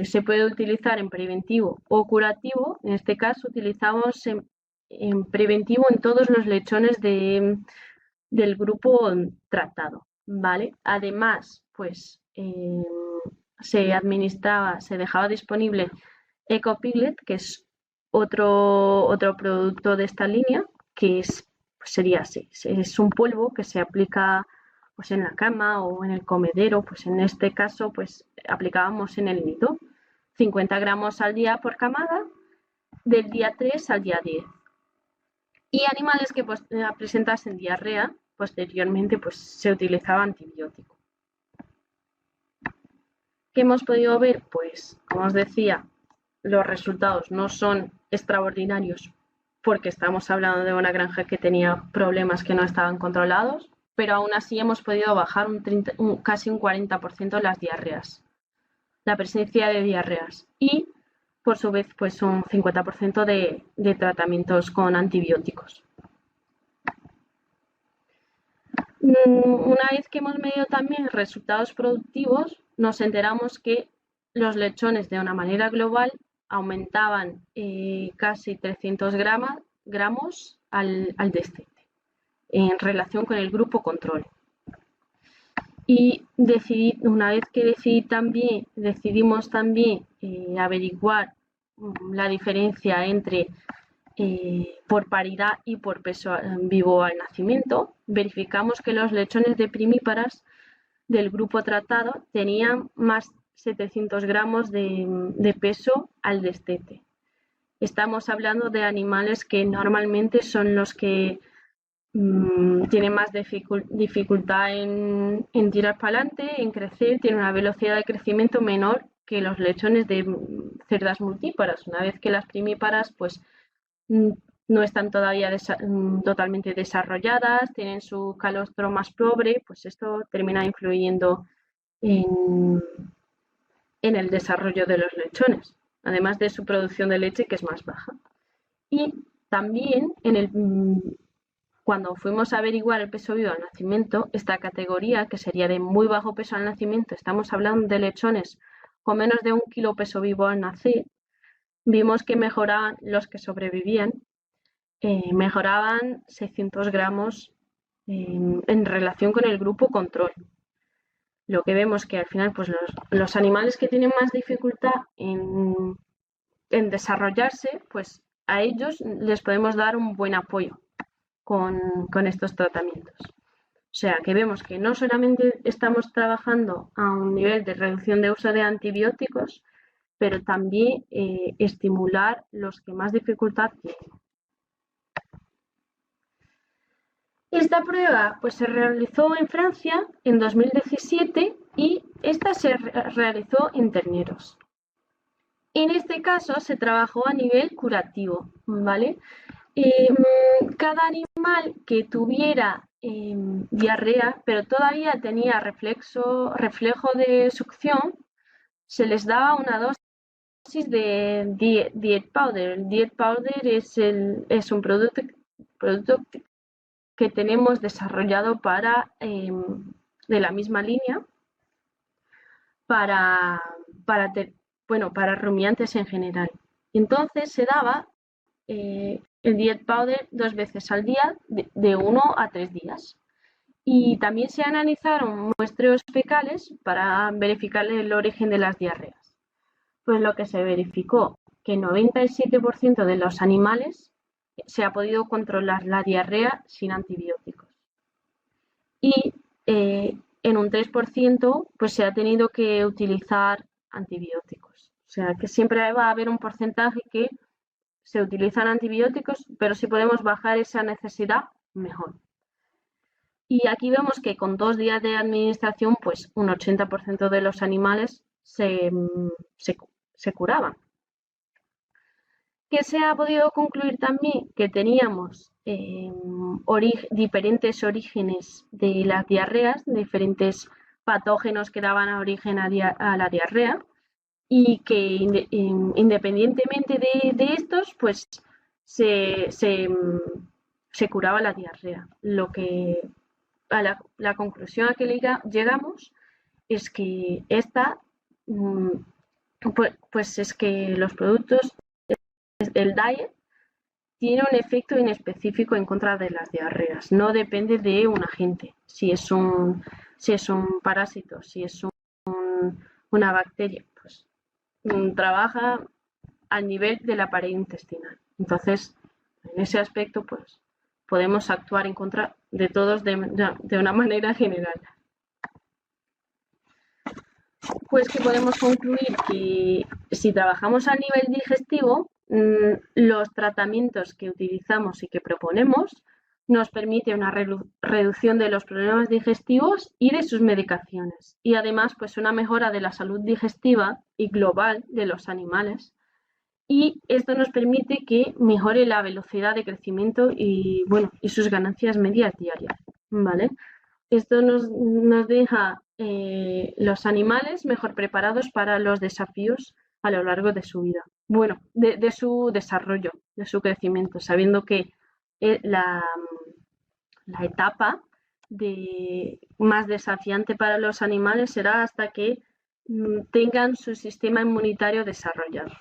Se puede utilizar en preventivo o curativo. En este caso utilizamos en preventivo en todos los lechones del grupo tratado, ¿vale? Además, pues se dejaba disponible Ecopiglet, que es otro producto de esta línea, que sería así, es un polvo que se aplica pues en la cama o en el comedero. Pues en este caso pues aplicábamos en el nido 50 gramos al día por camada, del día 3 al día 10. Y animales que presentasen diarrea, posteriormente pues se utilizaba antibiótico. ¿Qué hemos podido ver? Pues, como os decía, los resultados no son extraordinarios porque estamos hablando de una granja que tenía problemas que no estaban controlados, pero aún así hemos podido bajar casi un 40% las diarreas, la presencia de diarreas, y por su vez pues un 50% de tratamientos con antibióticos. Una vez que hemos medido también resultados productivos, nos enteramos que los lechones de una manera global aumentaban casi 300 gramos al destete en relación con el grupo control. Y una vez que decidimos también averiguar la diferencia entre por paridad y por peso vivo al nacimiento, verificamos que los lechones de primíparas del grupo tratado tenían más 700 gramos de peso al destete. Estamos hablando de animales que normalmente son los que tienen más dificultad en tirar para adelante, en crecer, tienen una velocidad de crecimiento menor que los lechones de cerdas multíparas. Una vez que las primíparas pues no están todavía totalmente desarrolladas, tienen su calostro más pobre, pues esto termina influyendo en el desarrollo de los lechones, además de su producción de leche, que es más baja. Y también cuando fuimos a averiguar el peso vivo al nacimiento, esta categoría, que sería de muy bajo peso al nacimiento, estamos hablando de lechones con menos de 1 kilo peso vivo al nacer, vimos que mejoraban los que sobrevivían, mejoraban 600 gramos en relación con el grupo control. Lo que vemos que al final pues los animales que tienen más dificultad en desarrollarse, pues a ellos les podemos dar un buen apoyo con estos tratamientos. O sea que vemos que no solamente estamos trabajando a un nivel de reducción de uso de antibióticos, pero también estimular los que más dificultad tienen. Esta prueba pues, se realizó en Francia en 2017 y esta se realizó en terneros. En este caso se trabajó a nivel curativo, ¿vale? Cada animal que tuviera diarrea, pero todavía tenía reflejo de succión, se les daba una dosis de diet powder. El diet powder es un producto que tenemos desarrollado de la misma línea para rumiantes en general. Entonces se daba el diet powder 2 veces al día de 1 a 3 días. Y también se analizaron muestreos fecales para verificar el origen de las diarreas. Pues lo que se verificó que 97% de los animales se ha podido controlar la diarrea sin antibióticos. Y en un 3% pues se ha tenido que utilizar antibióticos. O sea que siempre va a haber un porcentaje que se utilizan antibióticos, pero si podemos bajar esa necesidad, mejor. Y aquí vemos que con 2 días de administración, pues un 80% de los animales se curaban. Que se ha podido concluir también que teníamos diferentes orígenes de las diarreas, diferentes patógenos que daban origen a la diarrea, y que independientemente de estos, pues se curaba la diarrea. La conclusión a que llegamos es que es que los productos del diet tiene un efecto inespecífico en contra de las diarreas. No depende de un agente, si es un parásito, si es una bacteria, pues trabaja al nivel de la pared intestinal. Entonces, en ese aspecto, pues podemos actuar en contra de todos de una manera general. Pues que podemos concluir que si trabajamos a nivel digestivo, los tratamientos que utilizamos y que proponemos nos permite una reducción de los problemas digestivos y de sus medicaciones, y además pues una mejora de la salud digestiva y global de los animales, y esto nos permite que mejore la velocidad de crecimiento y sus ganancias medias diarias, ¿vale? Esto nos deja los animales mejor preparados para los desafíos a lo largo de su vida. Bueno, de su desarrollo, de su crecimiento, sabiendo que la etapa más desafiante para los animales será hasta que tengan su sistema inmunitario desarrollado.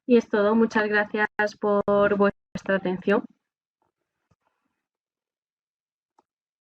Y es todo. Muchas gracias por vuestra atención.